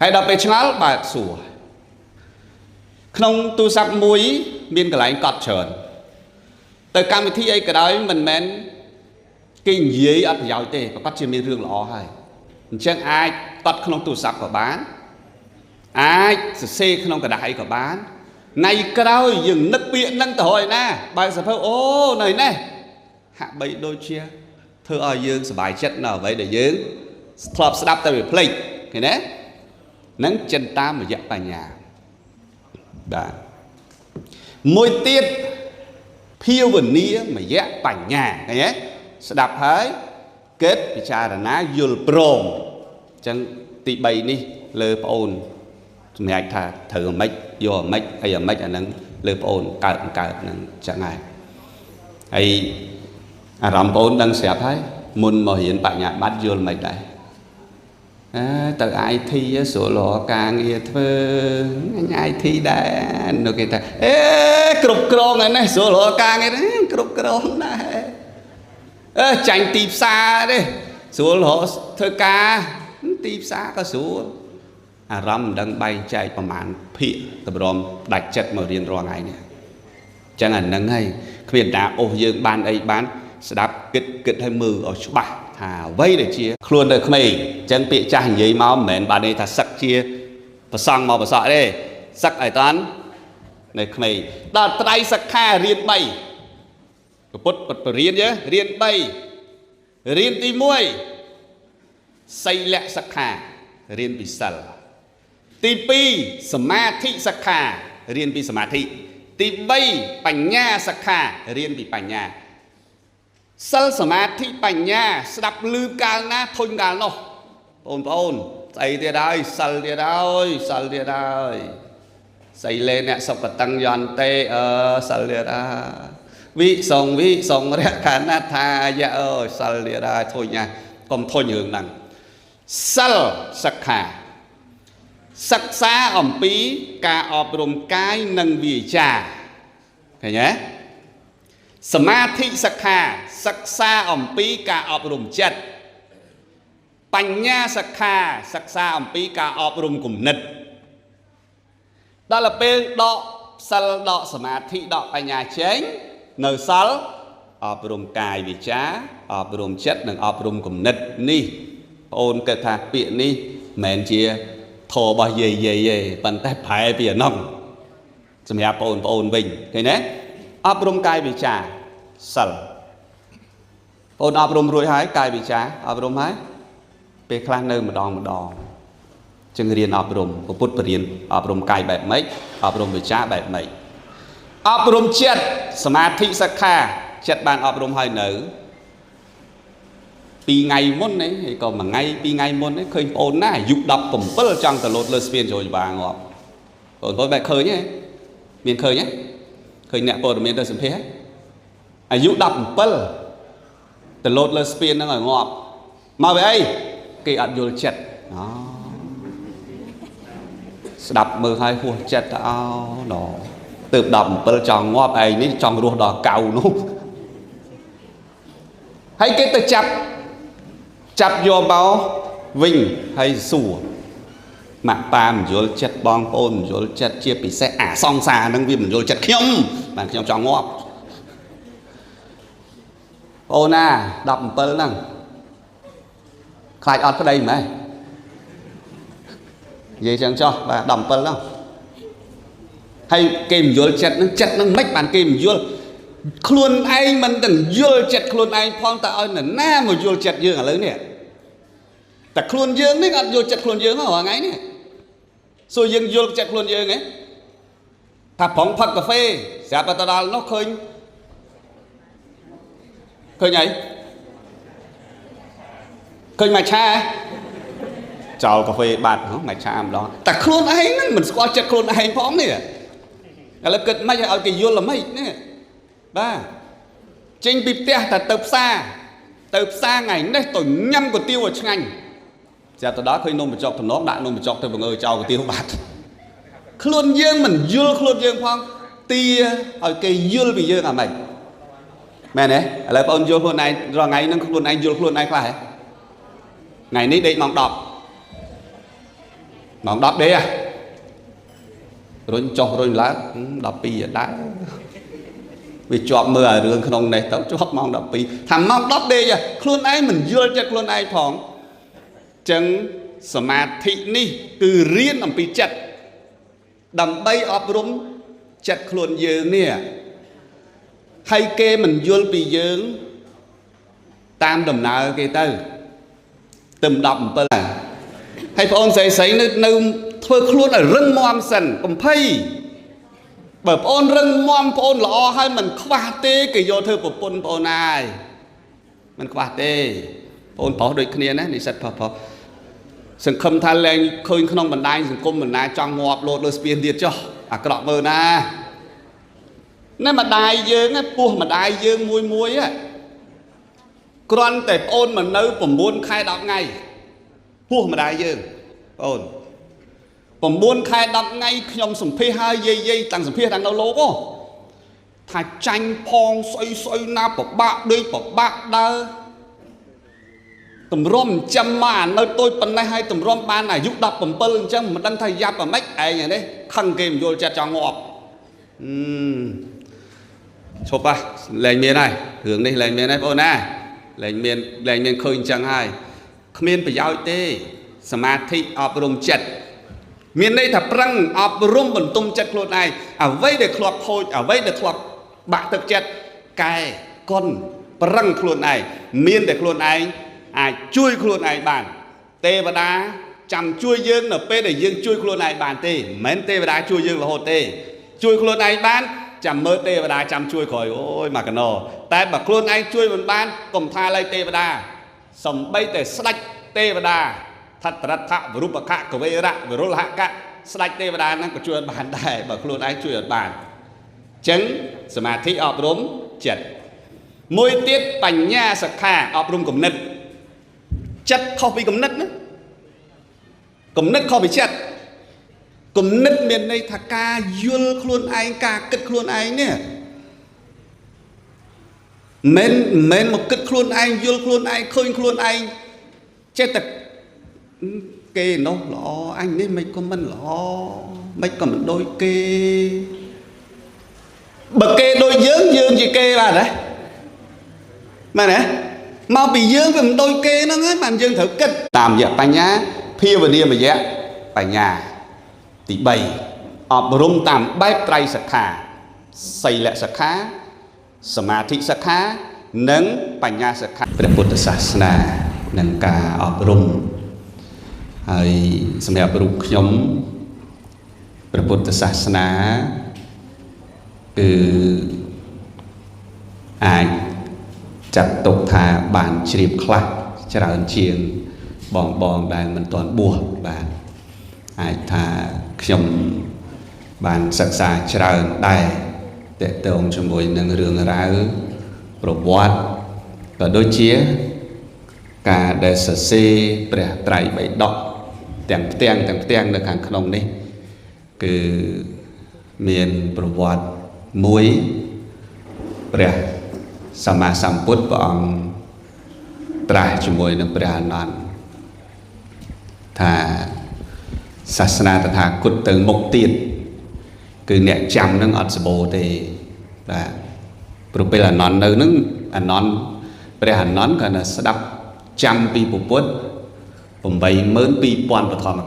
ហើយដល់ពេលឆ្ងល់បើកសួរក្នុងទូរស័ព្ទមួយមានកន្លែងកត់ច្រើនទៅកម្មវិធីអីក៏ដោយមិនមែនគេនិយាយអត់ប្រយោជន៍ទេប្រកាសជាមានរឿងល្អហើយអញ្ចឹងអាចកត់ក្នុងទូរស័ព្ទក៏បានអាចសរសេរក្នុងกระดาษអីក៏បានថ្ងៃក្រោយយើងនឹកពាក្យហ្នឹងទៅហើយណាបើសភៅអូនៅនេះហាក់បីដូចជាធ្វើឲ្យយើងសប្បាយចិត្តនៅអ្វីដែលយើងធ្លាប់ស្ដាប់តែវាភ្លេចឃើញទេហ្នឹងចិនតាមយៈបញ្ញាបាទមួយទៀតភាវនាមយៈបញ្ញាឃើញទេស្ដាប់ហើយគិតពិចារណាយល់ព្រមអញ្ចឹងទី3នេះលើប្អូនសម្រាប់ថាត្រូវអាម៉េចយកអាម៉េចអីអាម៉េចអាហ្នឹងលើប្អូនកើតហ្នឹងចឹងហើយហើយអារម្មណ៍ប្អូនដឹងស្រាប់ហើយមុនមករៀនបញ្ញាបត្រយល់មិនដែរទៅ IT ស្រួលរកការងារធ្វើអញ IT ដែរនោះគេថាគ្រប់គ្រងហ្នឹងស្រួលរកការងារគ្រប់គ្រងដែរចាញ់ទីផ្សារទេស្រួលរកធ្វើការទីផ្សារក៏ស្រួលអារម្មណ៍មិនដឹងបែងចែកប្រមាណភាគតម្រាំដាច់ចិត្តមករៀនរាល់ថ្ងៃនេះអញ្ចឹងអាហ្នឹងហើយគ្មានតាអូសយើងបានអីបានស្ដាប់គិតឲ្យមើលឲ្យច្បាស់ថាអ្វីដែលជាខ្លួននៅក្មេងអញ្ចឹងពាក្យចាស់និយាយមកមិនមែនបានន័យថាសឹកជាប្រសង់មកប្រសក់ទេសឹកឲ្យតាន់នៅក្មេងដល់ត្រៃសិក្ខារៀន3ពុទ្ធបរៀនរៀន3រៀនទី1សីលសិក្ខារៀនពីសិលទី2សមាធិសិក្ខារៀនពីសមាធិទី3បញ្ញាសិក្ខារៀនពីបញ្ញាសិលសមាធិបញ្ញាស្ដាប់ឮកាលណាធុញកាលនោះបងប្អូនស្អីទៀតហើយសិលទៀតហើយសីលេអ្នកសុបតੰយន្តេសិលទៀតហើយវិសងរកណថាយៈសិលទៀតហើយធុញណាកុំធុញរឿងហ្នឹងសិលសិក្ខាសិក្សាអំពីការអប់រំកាយនិងវាចាឃើញទេសមាធិសិក្ខាសិក្សាអំពីការអប់រំចិត្តបញ្ញាសិក្ខាសិក្សាអំពីការអប់រំគំនិតដល់ពេលដក sal đọ sma thị đọ bạch nhà chén nở sal ọp rùm cài vì chá ọp rùm chất nâng ọp rùm cùng nịch ni ôn cơ thạc biện ni mẹn chia thô bao dây bần tay phải bìa nông xâm hẹp ôn bình cái nế ọp rùm cài vì chá sal ôn ọp rùm rùi hái cài vì chá ọp rùm hái bê khá nơ một đòn chừng riêng ọp rùm của bút bà riêng ọp rùm cài bẹp mấy ọp rùm vì chá bẹp mấy ọp rùm chết sma thị sắc kha chất bàn ọp rùm hơi nữ pi ngày môn ấy hay còn mà ngay pi ngày môn ấy khơi ôn ná dục đọc cùng bất là trong tờ lột lơ spiên rồi bà ngọt còn tôi bài khơi nhé miền khơi nhé khơi nẹ bồ miền tờ sầm phê dục đọc bất là tờ lột lơ spiên nó ngồi ngọt mà vậy ấy kỳ ẩn vô chật đó đập mơ hai hùa chật đó tự đọc bất là trong ngọt ấy ní trong ruột đỏ cầu luôn hay cái tờ chập vô báo vinh hay sủa mạng tam vô chất bong ôn vô chất chia bị xe song xa nâng vì mình vô chất khiêm bạn khiêm cho ngọt ôn đọc một bơ năng khai ọt cái đây mà gì chẳng cho bà đọc một bơ năng hay kìm vô chất nó mách bạn kìm vô khuôn anh mình đừng vô chật khuôn anh phong ta ơi là nam mà vô chật dương ở lớn nè ta khuôn dương đấy vô chật khuôn dương ở ngay nè rồi dương vô chật khuôn dương ấy ta phóng phật cà phê sẽ bà ta đào nó khơi nhảy khơi mạch cha chào cà phê bạt mạch cha đó ta khuôn anh mình qua chật khuôn anh phóng nè là cực mấy ở cái vô là mấy nè ba trên bịp te là tập xa ngày đấy tôi nhâm của tiêu ở ngành giờ từ đó khơi nôm một chọc thằng nó đã nôm một chọc tôi vừa ngơi chào của tiêu bạt khuôn dương mình dương khuôn dương phong tia ở cái dương bị dương à mày mẹ này là ông dương khuôn này rồi ngày nó khuôn anh dương khuôn anh phải ngày ní định mong đọc đấy à rồi cho rồi lá đọc pi đã vì chọn mưa ở đường không này tao chọn mong đọc pi thằng mong đọc đây à khuôn anh mình vô chất khuôn anh phong chẳng sma thị ni từ riêng làm pi chặt đầm bay ọp rúng chặt khuôn dương nè hay kê mình vô pi dương tam đầm nào kê tư tầm đọc một là hay phong xây nơi thôi khuôn ở rừng mòm sần còn phay bởi ôn rừng mòm ôn lọ hay mình khoa tê cái vô thư của ôn này mình khoa tê ôn bỏ đôi kia này sạch phở sừng khâm tha lên khơi không mình đai sừng cung mình nai trong ngọt lột lơ spiên điệt cho cái đọc mơ na nên mà đai dương á pua mà đai dương muối á con tệp ôn mà nấuผมmuốn khai đọc ngay pua mà đai dương ônผมmuốn khai đọc ngay nhom sủng phê hai dây tăng sủng phê đang đâu lố cô thà tranh phong xoay na bỏ bạc đơ tầm rom chăm mà nơi tôi phần này hay tầm rom ban này giúp đọcผมbơ chăm mà đang thay giáp và mách ai này đấy khăng kìm vô chặt cho ngọt chụp à lên miền này hướng đi lên miền này cô nè lên miền khơi chẳng hay miền phải giao tê samathi ọp rùm chật miền đây thà prăng ọp rùm bẩn tung chật luôn này ở vây để khloạp thôi ở vây để khloạp bạc thực chật cài con prăng luôn này miền để luôn này ai chui luôn này bàn tê và đá chầm chui dương là p để dương chui luôn này bàn tê mến tê và đá chui dương là hồ tê chui luôn này bán chầm mơ tê và đá chầm chui khỏi ôi mà cái nổ tại bà luôn anh chui một ban cùng tha lấy tê và đá sống bay để sạch tê và đá thật thật thạ và rút bạc hạ của vây rạ và rút hạ cạn sạch tê và đá nó có chui bàn đại bà luôn anh chui ở bàn chứng samathi ọp rúm chật môi tiết bành nha sạc khả ọp rúm cùng nịch chất không bị cầm nứt nữa cầm nứt không bị chất cầm nứt miền đây thà ca dul luôn anh ca kịch luôn anh nè men một kịch luôn anh dul luôn anh khơi luôn anh chết tật kê nó lọ anh nên mấy con mình lọ mấy con mình đôi kê bậc kê đôi dương chỉ kê là đấy mà nè mau bị dương với đôi kê nó ấy mà dương thử kết làm việc bánh nhá phía vào đi mà dạ bánh nhà tỷ bày ọp rung tạm bếp trai sạc khá xây lệ sạc khá sma thị sạc khá nâng bánh nhà sạc kháព្រះពុទ្ធសាសនានឹងការអប់រំហើយសម្រាប់រូបខ្ញុំព្រះពុទ្ធសាសនាគឺអាចចាត់ទុកថាបានជ្រាបខ្លះច្រើនជាងបងដែលមិនទាន់បួសបាទអាចថាខ្ញុំបានសិក្សាច្រើនដែរតេតងជាមួយនឹងរឿងរ៉ាវប្រវត្តិក៏ដូចជាការដែលសរសេរព្រះត្រៃបិដកទាំងផ្ទាំងនៅខាងក្នុងនេះគឺមានប្រវត្តិមួយព្រះសម្មាសម្ពុទ្ធព្រះអង្គត្រាស់ជាមួយនឹងព្រះអនន្តថាសាសនាតថាគតទៅមុខទៀតគឺអ្នកចាំនឹងអត់សម្បូរទេបាទព្រោះពេលអនន្តនៅនឹងអនន្តព្រះអនន្តគាត់នៅស្ដាប់ចាំពីពុទ្ធ82000បឋមខណ្ឌ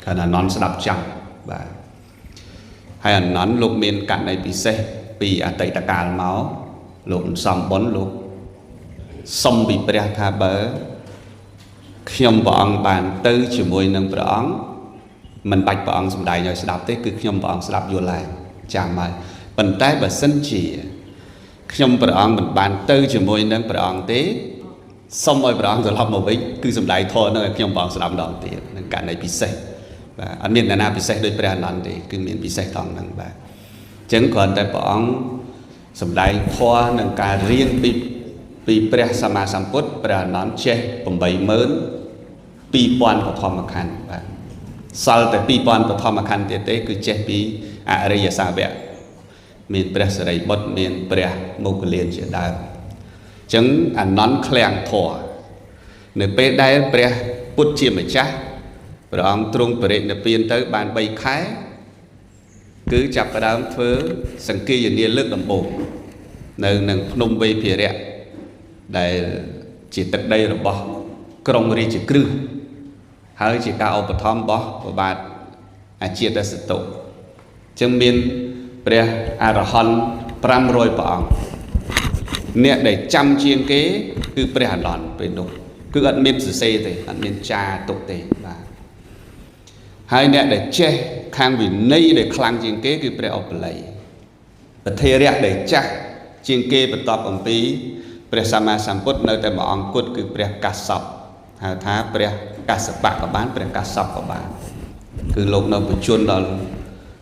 គាត់អនន្តស្ដាប់ចាំបាទហើយអនន្តលោកមានករណីពិសេសពីអតីតកាលមកលោកសំបុនលោកសុំពីព្រះថាបើខ្ញុំព្រះអង្គបានទៅជាមួយនឹងព្រះអង្គមិនបាច់ព្រះអង្គសម្ដែងឲ្យស្ដាប់ទេគឺខ្ញុំព្រះអង្គស្ដាប់យល់ហើយចាំហើយប៉ុន្តែបើសិនជាខ្ញុំព្រះអង្គមិនបានទៅជាមួយនឹងព្រះអង្គទេសុំឲ្យព្រះអង្គត្រឡប់មកវិញគឺសម្ដែងធម៌នឹងឲ្យខ្ញុំព្រះអង្គស្ដាប់ម្ដងទៀតនឹងករណីពិសេសបាទអត់មានអ្នកណាពិសេសដូចព្រះអនន្តទេគឺមានពិសេសថងហ្នឹងបាទអញ្ចឹងគ្រាន់តែព្រះអង្គសម្ដែងធម៌នឹងការរៀនពីព្រះសម្មាសម្ពុទ្ធព្រះអនន្តចេះ82000បឋមខណ្ឌបាទសល់តែ2000បឋមខណ្ឌទៀតទេគឺចេះពីអរិយសាវកមានព្រះសិរីបុត្រមានព្រះមោគលានជាដើមអញ្ចឹងអនន្តឃ្លាំងធម៌នៅពេលដែលព្រះពុទ្ធជាម្ចាស់ព្រះអង្គទ្រង់បរិនិព្វានទៅបាន3ខែគឺចាប់ផ្ដើមធ្វើសង្គាយនាលើកដំបូងនៅនឹងភ្នំវេភិរៈដែលជាទឹកដីរបស់ក្រុងរាជក្រឹសហើយជាការឧបត្ថម្ភរបស់ព្រះបាទអាជាតសតុអញ្ចឹងមានព្រះអរហន្ត500ព្រះអង្គអ្នកដែលចាំជាងគេគឺព្រះអនន្តពេលនោះគឺអត់មានសរសេរទេអត់មានចាទុកទេបាទហើយអ្នកដែលចេះខាងវិន័យដែលខ្លាំងជាងគេគឺព្រះឧបល័យប្រធេរៈដែលចាស់ជាងគេបន្ទាប់អំពីព្រះសម្មាសម្ពុទ្ធនៅតែមួយអង្គគត់គឺព្រះកាសបហៅថាព្រះកាសបៈក៏បានព្រះកាសបក៏បានគឺលោកនៅបញ្ជូនដល់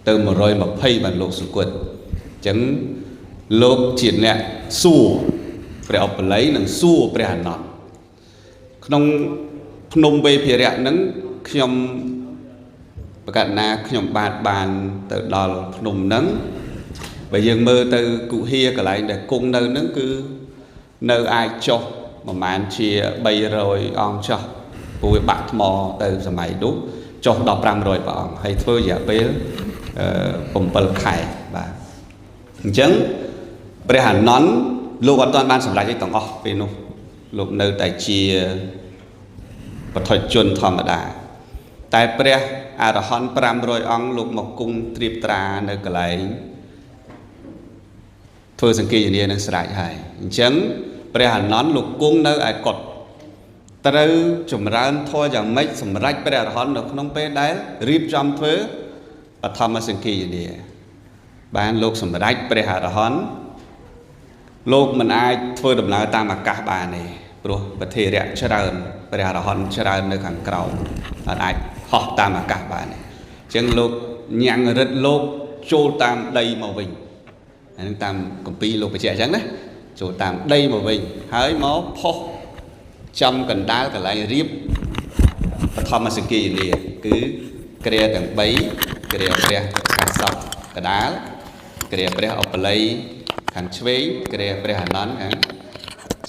ទៅ120បានលោកសុគតអញ្ចឹងលោកជាអ្នកសួរព្រះឧបល័យនិងសួរព្រះអនន្តក្នុងភ្នំវេភិរៈហ្នឹងខ្ញុំប្រកាសណាខ្ញុំបានទៅដល់ភ្នំហ្នឹងបើយើងមើលទៅគុហាកន្លែងដែលគង់នៅហ្នឹងគឺនៅអាចចុះប្រហែលជា300អង្គចុះព្រោះវាបាក់ថ្មទៅសម័យនោះចុះដល់500ព្រះអង្គហើយធ្វើរយៈពេល7ខែបាទអញ្ចឹងព្រះអនន្តលោកអត់ទាន់បានសម្រេចអីទាំងអស់ពេលនោះលោកនៅតែជាបុថុជនធម្មតាតែព្រះអរហន្ត500អង្គលោកមកគង់ត្រៀបត្រានៅកន្លែងធ្វើសង្គាយនានឹងស្រេចហើយអញ្ចឹងព្រះអនន្តលោកគង់នៅឯកុដិត្រូវចម្រើនធម៌យ៉ាងម៉េចសម្រេចព្រះអរហន្តនៅក្នុងពេលដែលរៀបចំធ្វើបឋមសង្គាយនាបានលោកសម្រេចព្រះអរហន្តលោកមិនអាចធ្វើដំណើរតាមអាកាសបានទេព្រោះប្រធេរៈច្រើនព្រះអរហន្តច្រើននៅខាងក្រោមអត់អាចហោះតាមអាកាសបានទេអញ្ចឹងលោកញ៉ាំងរិទ្ធលោកចូលតាមដីមកវិញអានឹងតាមគម្ពីរលោកបញ្ជាក់អញ្ចឹងណាចូលតាមដីមកវិញហើយមកផុសចំកណ្ដាលកន្លែងរៀបបឋមសង្គាយនាគឺគ្រាទាំង3គ្រាព្រះកាសបកណ្ដាលគ្រាព្រះឧបល័យខាងឆ្វេងគ្រាព្រះអនន្តខាង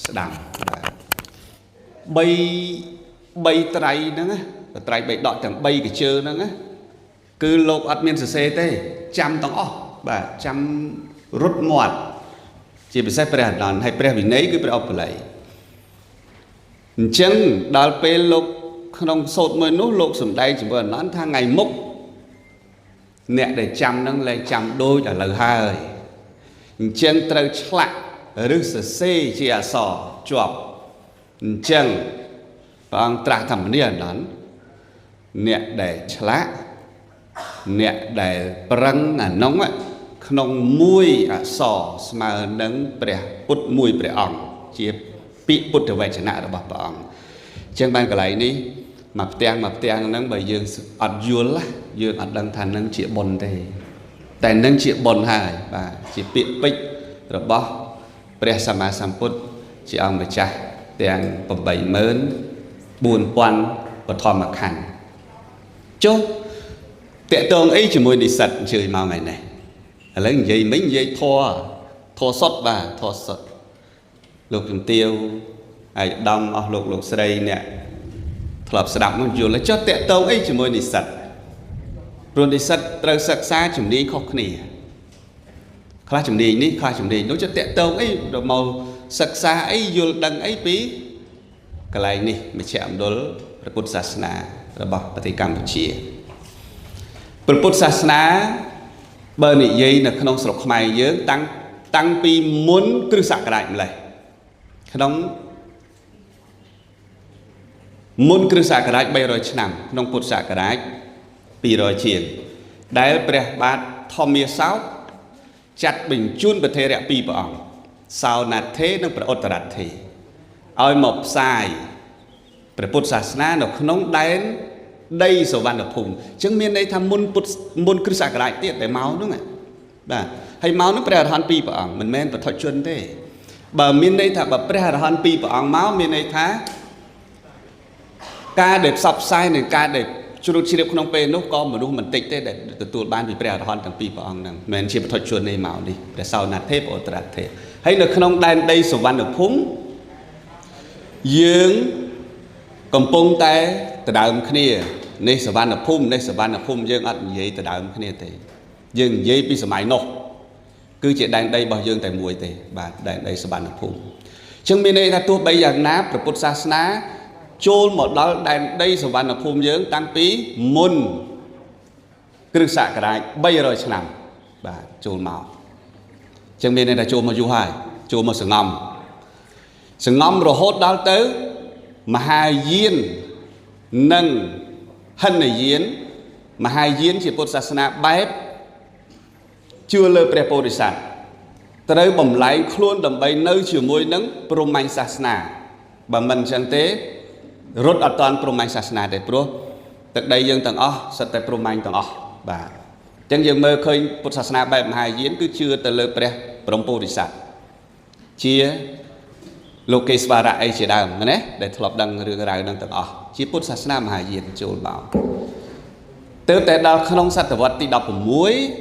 ស្ដាំបាទ3ត្រៃហ្នឹងណាត្រៃបិដកទាំង3កញ្ជើហ្នឹងណាគឺលោកអត់មានសរសេរទេចាំទាំងអស់បាទចាំ rút mọt chỉ bị sai bè đòn hay bè vì nấy cứ bè ốc lại chân đào pe lục không sốt mới nút lục sầm đây chỉ vừa nói thang ngày mốc nè để chăm nâng lên chăm đôi là lời hai chân trời chặt rước sờ xe chia sò chuột chân bằng trạc thầm niên đó nè để chặt nè để prăng nóng á không mùi sò mà nâng bè bút mùi bè ỏng chia bị bút trở về chả nạ đó bảo ỏng chân ban cái này ní mập tang nâng bởi dương ọt dùa lá dương ọt đăng thành nâng chịa bồn thếแต่nâng chịa bồn hai và chỉ bị bích rồi bỏ bè sama samput chỉ ông về cha tang bầm bảy mớn buồn quan và thò mặc hành chốt tệ tông ấy chỉ môi đi sạch chơi mau ngày này lấy gì mấy gì thua sót và thua sót lục trùng tiêu ai đông lục sợi nè thọp sập nó dù lấy cho tệ tông ấy chỉ môi đi sạch rồi đi sạch trời sạch xa chủng đi khóc nè khai chủng đi ní khai chủng đi nó cho tệ tông ấy đồ màu sạch xa ấy dù đằng ấy bí cái này nè mình chạm đó là Phật giáo na là bảo Tây Campuchia Phật giáo na bờ nị dây là không sọc mày dớ tăng pi muốn cứ sạc lại lại không muốn cứ sạc lại bây rồi nằm không Phật sạc lại pi rồi chuyện đại bè bát thom mía sáu chặt bình chun bờ thế rẽ pi bỏng sao nạt thế nó bờ ốt đặt thì oi mộc sai bờ Phật giáo na nó không đánh đây số văn được phùng chứng miền đây tham môn cứ sạc lại tiết để máu đúng không ạ hay máu nó bè hòn pi bỏng mình men và thọ chuyên thế bờ miền đây thà bờ bè hòn pi bỏng máu miền đây thá ca đẹp sập sai này ca đẹp chú đôi chi đẹp không pe nó có mà đúng mình tịch thế để từ tuột ban vì bè hòn thằng pi bỏng này mình chỉ thọ chuyên này máu đi để sau nạt thế bộ trật thế hay là không đây số văn được phùng dương cầm pông tay từ đào kiaในสวรรค์ภูมิยังอัดยัยแต่ดาวมันเนี่ยแต่ยังยัยปีสมัยนกคือจะได้ได้บ่ยังแต่มวยแต่บาดได้สวรรค์ภูมิจึงมีในถ้าตัวใบอย่างน้ำพระพุทธศาสนาโจลหมดแล้วได้สวรรค์ภูมิยังตั้งปีมุนกฤษกระไรใบรอยฉลามบาดโจลเมาจึงมีในถ้าโจลมาอยู่ให้โจลมาสงอมรหดดาวเตอร์มหายินนั่งhân này diễn mà hai diễn chỉ Phật giáo na bếp chưa lơ preporisat tới bầm lái khuôn đầm bay nơi chiều môi nắng promanh sasna bà mình chẳng thế rốt ở toàn promanh sasna để pro từ đây dân tầng sắp tới promanh tầng bà chẳng dân mơ khơi Phật giáo na bếp hai diễn cứ chưa tới lơ preporisat chia Lokesvara ấy chỉ đào mà nè để thọp đằng rửa rải đằng tầng chỉ Phật giáo na mà hai diễn chôn bảo từ tại đó không sát vật thì đọc muối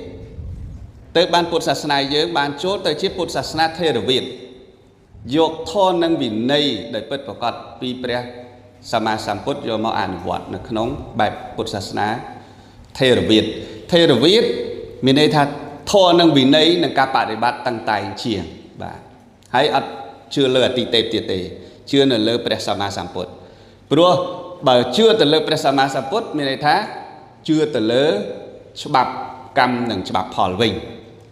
từ ban Phật giáo na dưới ban chốt từ chiếc Phật giáo na thế rồi Việt dọc thon năng vì này để Phật bảo cật pi pre sama samput do mau ăn vật nó không bài Phật giáo na thế rồi Việt mình đây thật thon năng vì này năng cả bạn để bắt tăng tài triển và hãy chưa lừa tì tê chưa là lừa pre sama samput pro bảo chưa từ lừa pre sama samput mình đây thá chưa từ lỡ bập cầm đừng bập phò vinh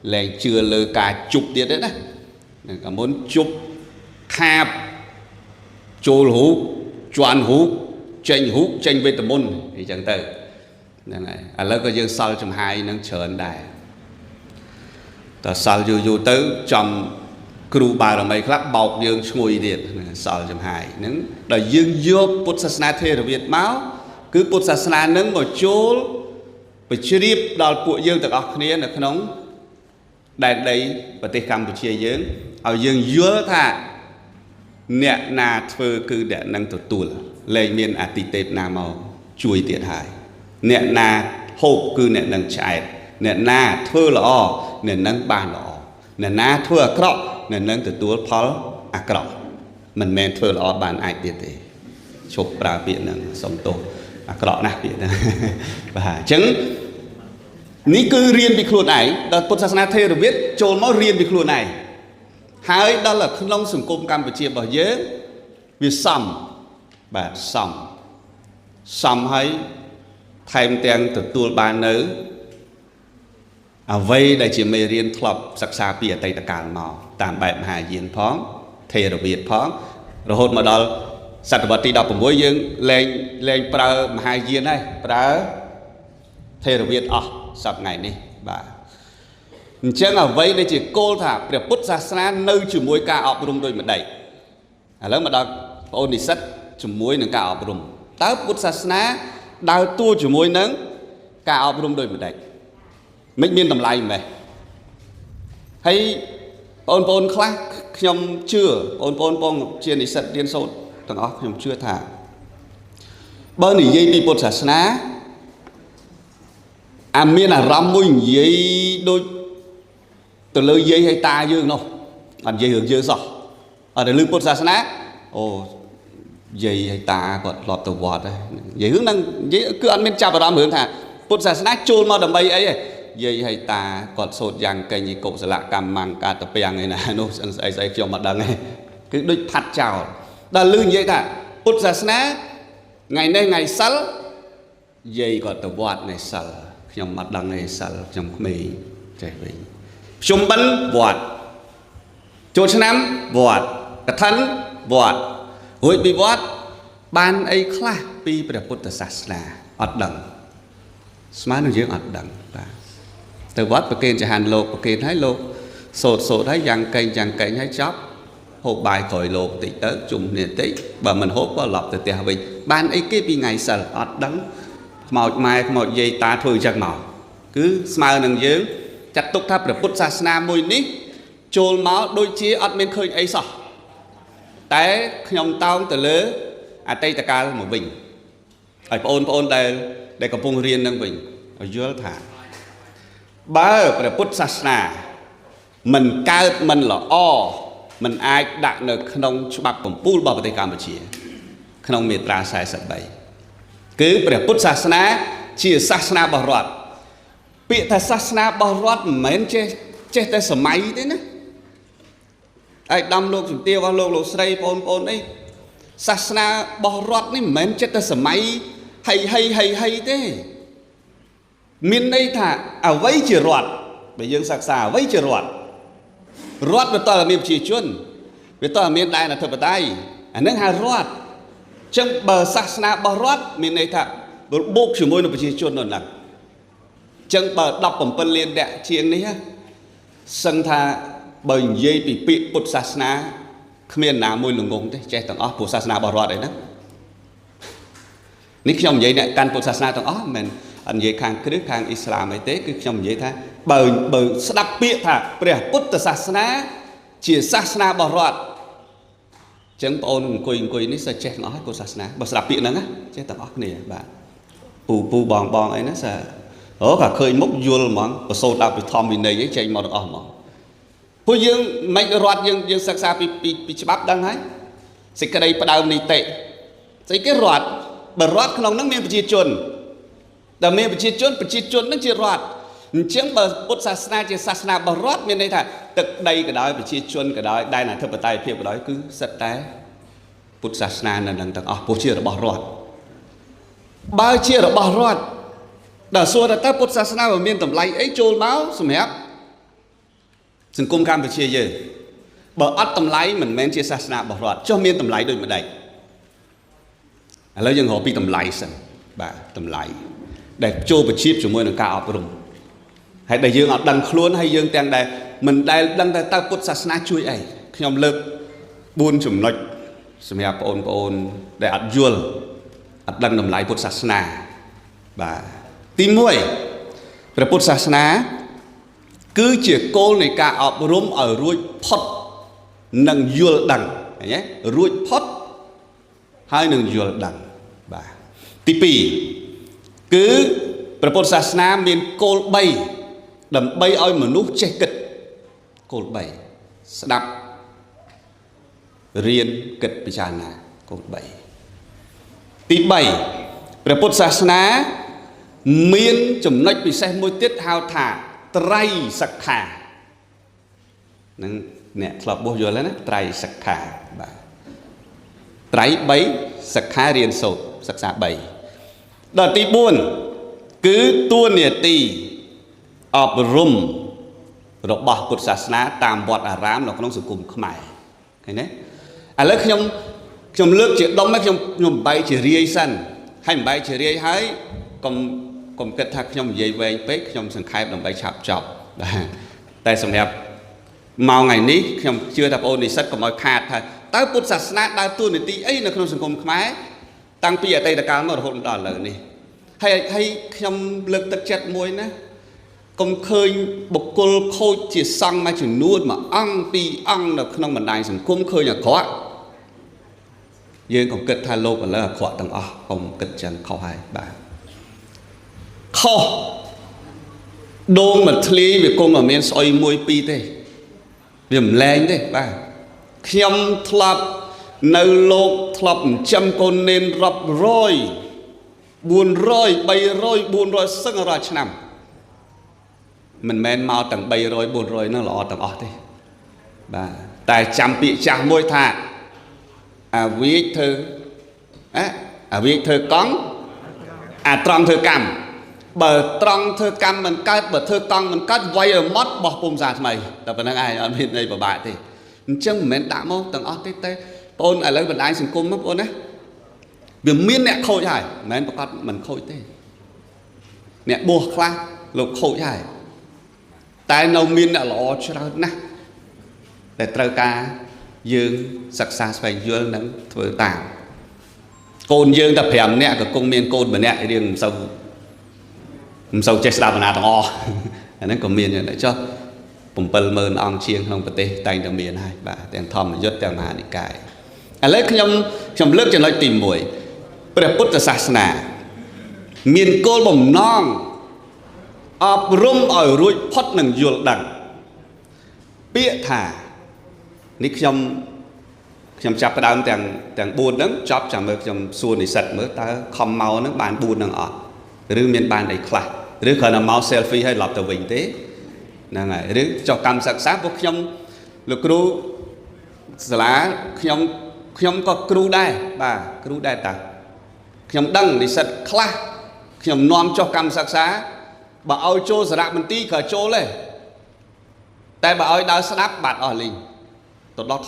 lại chưa lỡ cả chục tiết đấy nè cả muốn chục khap trôi hú choan hú tranh về tầm môn thì chẳng từ này lỡ có dương sau trong hai nâng chởn đài ta sau dù tới trong kêu bà là mấy khác bọc dương ngồi điện sau trong hai nâng là dương vô Phật giáo na thế rồi Việt máu cứ Phật giáo na nâng một chỗ bởi chưa điệp đào phụ dương từ ọc này là không đại đây và Tây Campuchia dương ở dương dứa thà nè na thơ cứ để năng tổ tù lên miền tì tệp na màu chui tiệt hại nè na hộp cứ nè năng chạy nè na thơ là nè năng bàn là nè na thơ cọ nè năng tổ tù phó cọ mình men thơ là bàn ai tiệt thì chụp ra biển năng sống tổ cọ nè biển và chứng នេះគឺរៀនពីខ្លួនឯងដល់ពុទ្ធសាសនាថេរវាទចូលមករៀនពីខ្លួនឯងហើយដល់ក្នុងសង្គមកម្ពុជារបស់យើងវាសមបាទសមហើយថែមទាំងទទួលបាននៅអ្វីដែលជាមេរៀនធ្លាប់សិក្សាពីអតីតកាលមកតាមបែបមហាយានផងថេរវាទផងរហូតមកដល់សតវត្សទី16យើងលែងប្រើមហាយានហើយប្រើថេរវាទអស់សប្តាហ៍នេះបាទអញ្ចឹងអ្វីដែលជាគោលថាព្រះពុទ្ធសាសនានៅជាមួយការអប់រំដូចម្ដេចឥឡូវមកដល់បងអូននិស្សិតជាមួយនឹងការអប់រំតើពុទ្ធសាសនាដើរតួជាមួយនឹងការអប់រំដូចម្ដេចមិនមានតម្លៃម៉េះហើយបងប្អូនខ្លះខ្ញុំជឿបងប្អូនជានិស្សិតរៀនសូត្រទាំងអស់ខ្ញុំជឿថាបើនិយាយពីពុទ្ធសាសនាមានអារម្មណ៍មួយនិយាយដូចទៅលើយាយហើយតាយើងនោះអត់និយាយរឿងយើងសោះអត់ទៅលើពុទ្ធសាសនាអូយាយហើយតាគាត់ធ្លាប់ទៅវត្តហើយនិយាយរឿងហ្នឹងនិយាយគឺអត់មានចាប់អារម្មណ៍រឿងថាពុទ្ធសាសនាចូលមកដើម្បីអីទេយាយហើយតាគាត់សូត្រយ៉ាងកេញកុសលកម្មង្កាតពាំងឯណានោះស្អីខ្ញុំមិនដឹងទេគឺដូចផាត់ចោលដល់លឺនិយាយថាពុទ្ធសាសនាថ្ងៃនេះថ្ងៃសិលយាយគាត់ទៅវត្តថ្ងៃសិលខ្ញុំមិនដឹងទេសិលខ្ញុំក្មេងចេះវិញភ្ជុំបិណ្ឌវត្តចូលឆ្នាំវត្តកឋិនវត្តរួចពីវត្តបានអីខ្លះពីព្រះពុទ្ធសាសនាអត់ដឹងស្មើនឹងយើងអត់ដឹងបាទទៅវត្តប្រគេនចហានលោកប្រគេនឲ្យលោកសូត្រឲ្យយ៉ាងកេងឲ្យចប់ហូបបាយក្រោយលោកតិចទៅជុំគ្នាតិចបើមិនហូបក៏ឡប់ទៅផ្ទះវិញបានអីគេពីថ្ងៃសិលអត់ដឹងខ្មោចម៉ែខ្មោចយាយតាធ្វើអញ្ចឹងមកគឺស្មើនឹងយើងចាត់ទុកថាព្រះពុទ្ធសាសនាមួយនេះចូលមកដូចជាអត់មានឃើញអីសោះតែខ្ញុំតោងទៅលើអតីតកាលមកវិញហើយបងប្អូនដែលកំពុងរៀននឹងវិញឲ្យយល់ថាបើព្រះពុទ្ធសាសនាមិនកើតមិនល្អមិនអាចដាក់នៅក្នុងច្បាប់កម្ពុជារបស់ប្រទេសកម្ពុជាក្នុងមាត្រា43គឺព្រះពុទ្ធសាសនាជាសាសនារបស់រដ្ឋពាក្យថាសាសនារបស់រដ្ឋមិនមែនចេះតែសម័យទេណាឯកឧត្តមលោកជំទាវរបស់លោកស្រីបងប្អូនអីសាសនារបស់រដ្ឋនេះមិនមែនចេះតែសម័យហីទេមានន័យថាអ្វីជារដ្ឋបើយើងសិក្សាអ្វីជារដ្ឋវាតើមានប្រជាជនវាតើមានដែនអធិបតេយ្យអានឹងហៅរដ្ឋចឹងបើសាសនារបស់រដ្ឋមានន័យថាបូកជាមួយនឹងប្រជាជននោះហ្នឹងចឹងបើ17លានអ្នកជាងនេះសឹងថាបើនិយាយពីពាក្យពុទ្ធសាសនាគ្មានណាមួយល្ងងទេចេះទាំងអស់ព្រោះសាសនារបស់រដ្ឋអីហ្នឹងនេះខ្ញុំនិយាយអ្នកកាន់ពុទ្ធសាសនាទាំងអស់មិនមែនអត់និយាយខាងគ្រិស្តខាងអ៊ីស្លាមអីទេគឺខ្ញុំនិយាយថាបើស្ដាប់ពាក្យថាព្រះពុទ្ធសាសនាជាសាសនារបស់រដ្ឋចឹងបងអូនអង្គុយនេះសិស្សចេះទាំងអស់ពុទ្ធសាសនាបើស្ដាប់ពាក្យហ្នឹងចេះទាំងអស់គ្នាបាទពូបងអីណាសាអូក៏ឃើញមុខយល់ហ្មងប្រសូតដល់ពីធម្មវិន័យអីចេញមកទាំងអស់ហ្មងពួកយើងមិនរដ្ឋយើងសិក្សាពីច្បាប់ដឹងហើយសេចក្តីផ្ដើមនីតិស្អីគេរដ្ឋបើរដ្ឋក្នុងហ្នឹងមានប្រជាជនដែលមានប្រជាជនហ្នឹងជារដ្ឋអញ្ចឹងបើពុទ្ធសាសនាជាសាសនារបស់រដ្ឋមានន័យថាទឹកដីក៏ដោយប្រជាជនក៏ដោយដែនអធិបតេយ្យភាពក៏ដោយគឺសិតតែពុទ្ធសាសនានៅនឹងទាំងអស់ព្រោះជារបស់រដ្ឋបើជារបស់រដ្ឋដល់សួរថាតើពុទ្ធសាសនាមានតម្លៃអីចូលមកសម្រាប់សង្គមកម្ពុជាយើងបើអត់តម្លៃមិនមែនជាសាសនារបស់រដ្ឋចុះមានតម្លៃដូចម្ដេចឥឡូវយើងរកពីតម្លៃសិនបាទតម្លៃដែលចូលប្រជីពជាមួយនឹងការអប់រំហើយដែលយើងអត់ដឹងខ្លួនហើយយើងទាំងដែលមិនដែលដឹងថាតើពុទ្ធសាសនាជួយអីខ្ញុំលើក4ចំណុចសម្រាប់បងប្អូនដែលអត់យល់អត់ដឹងតម្លៃពុទ្ធសាសនាបាទទី1ព្រះពុទ្ធសាសនាគឺជាគោលនៃការអប់រំឲ្យរួចផុតនិងយល់ដឹងឃើញទេរួចផុតហើយនឹងយល់ដឹងបាទទី2គឺព្រះពុទ្ធសាសនាមានគោល3ដើម្បីឲ្យមនុស្សចេះគិតគោល3ស្ដាប់រៀនគិតពិចារណាគោល3ទី3ព្រះពុទ្ធសាសនា miên chùm nách bị xe môi tiết hào thả trai sạc khả nè thọp bố vô lên á trai sạc khả trai bấy sạc khả riêng sột sạc xạ bấy đợt tí buồn cứ tua nè tì ọp rùm rồi bỏ cột sát ná tàm bọt à rám nó có sự cùng khám mày thấy đấy à lấy trong nước chuyện đông mấy trong bay chỉ riêng sân hay bay chỉ riêng hái còn kết thúc trong dây về pek trong sân khai đồng bay chạp chọc tại sông đẹp màu ngày ní trong chưa tập ôn thì sách còn mọi khát thôi tới cột sát ná đa tua nè tì ấy nó không sự cùng khám mày tăng pi ở đây là cao mà hồn đỏ lợn này hay trong lực tất chất môi nè công khơi bộc côn khôi chỉ sang mà chỉ nuốt mà ăn pi ăn được không mình đại sừng cũng khơi nhà khó dương còn kết thay lô và là khó tầng không kết chân khó hay bà khó đôn mà thli về công ở miền soi môi pi thế viêm lên đấy bà khiêm thập nơi lô thập trăm con nên rập rồi buồn rồi bay rồi buồn rồi sưng rồi năm mình men mau tầng bay rồi buồn rồi nó lọ tầng thế bà tại chăm bị chạm môi thà viết thư viết thư con trong thư cầm bờ trong thư cầm mình cắt bờ thư con mình cắt vay ở mót bỏ bùm ra mày tập bên ai ở bên đây bà bạn thì chân mình đã mô tầng thế ôn lấy bên ai xin cung mất ôn đấy vì miên nè khôi dài men bà con mình khôi thế nè buộc khoa lục khôi dài tại nâu miên đã lọ cho ra nè để trao ca dương sặc xa xoay dương nắng thưa tàng côn dương tập hẻm nè cái công miên côn mà nè riêng sâu chết đào mà nào nó còn miên để cho bùng bần mơn ong chiên không có tê tay đồng miên hay bà tiền thom mà dứt tiền mà đi cài lấy trong lớp cho nó tìm mùi bởi bút là sát nà miên côn bồng non ọp rung ở ruột phất nằng dùl đằng bịa thả ní trong chắp cái đám tiền buồn lắm chắp chẳng mới trong xuân thì sạch mới ta không mau nó bàn buồn nằng ọt rư miền bàn này khỏe rư khởi là mau selfie hay lọp tờ vinh tế nè ngài rư cho cầm sạc sát vô trong lực ru lá trong có cru đây bà cru đây ta trong đăng thì sạch khỏe trong non cho cầm sạc sát bà ơi cho sạc mình tí khởi cho lên tại bà ơi đã snap bạt ở linh tụt đó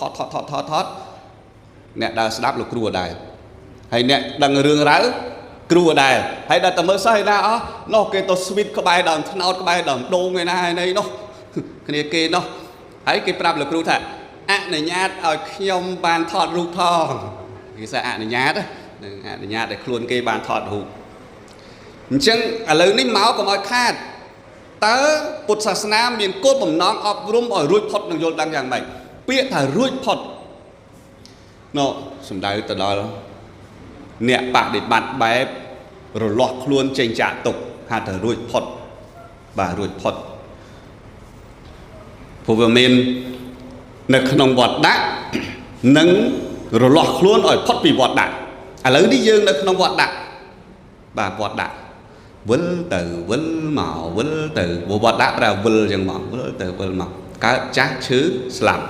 thoát nè đã snap lục cua đài hay nè đằng rương ráo cua đài hay đã tầm mới say ra nó cái tôi sweet có bài đằng nó có bài đằng đô người này này nó cái kia nó ấy cái prap lục cua thật này nhát ở nhom bàn thọt rụt thò cái sao này nhát á này nhát để luôn cái bàn thọt hụt chăng lớn ní máu của mọi khát tớ Phậtศาสนา miền cốt bẩm nón ọp rung ở ruột phật năng vô đang dạng mày biết thà ruột phật nó sầm đại từ đó nẹt bạc để bạt bé rồi lọt luôn trên trả tục hà thờ ruột phật bà ruột phật phù hợp miền nơi khung vọt đá nâng rồi lọt luôn ở phật bị vọt đá lấy đi dương nơi khung vọt đá bà vọt đá vân từ vân màu vân từ bộ bọt đá ra vân chẳng mỏng vân từ vân màu cá chát chứ làm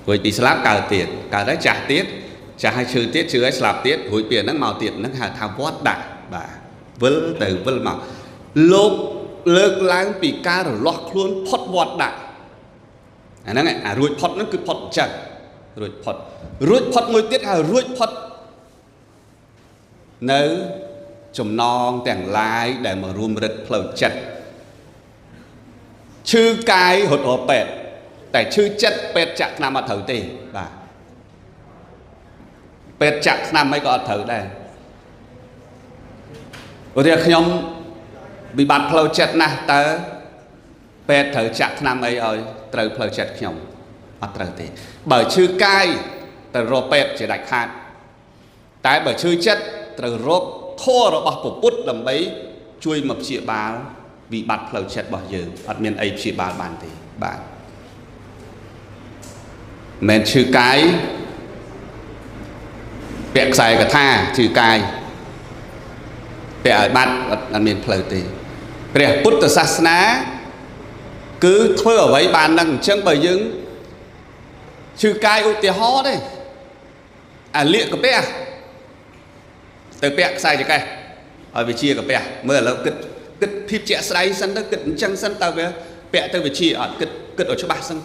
với bị slap cả tiền cả đấy trả tiết trả hai chữ tiết chữ ấy slap tiết hồi tiền nó màu tiền nó hà tham vót đá bà vân từ vân màu lốp lợt láng bị cá rồi lọt luôn phật vọt đá nó này ruột phật nó cứ phật chẳng ruột phật ngồi tiết hà ruột phật nếu chùm non tàng lai để mà rùm rịch phở chật chư cái hột hộp bẹt tại chư chất bẹt chặt nằm ở thử tì bà bẹt chặt nằm mấy có thử đây rồi thì nhóm bị bắt phở chật nè tớ bẹt thử chặt nằm ấy ơi trời phở chật nhóm ở thử tì bởi chư cái tờ rô bẹt chỉ đạch khát tại bởi chư chất tờ rô thô rồi bảo bút làm bấy chui mập chịa bà bị bắt phở chật bỏ giờ ở miền ấy chịa bà bàn thì bạn mình chữ cái việc xài cả tha chữ cái ពាក់ឲ្យបាត់អត់មានផ្លូវទេព្រះពុទ្ធសាសនាគឺធ្វើអ្វីបាននឹងអញ្ចឹងបើយើងជឿកាយឧទាហរណ៍ទេអាលៀកកាពះទៅពាក់ខ្សែចង្កេះឲ្យវាជាកាពះមើលឥឡូវគិតភាពជាក់ស្ដែងសិនទៅគិតអញ្ចឹងសិនតើវាពាក់ទៅវាជាអត់គិតឲ្យច្បាស់សិន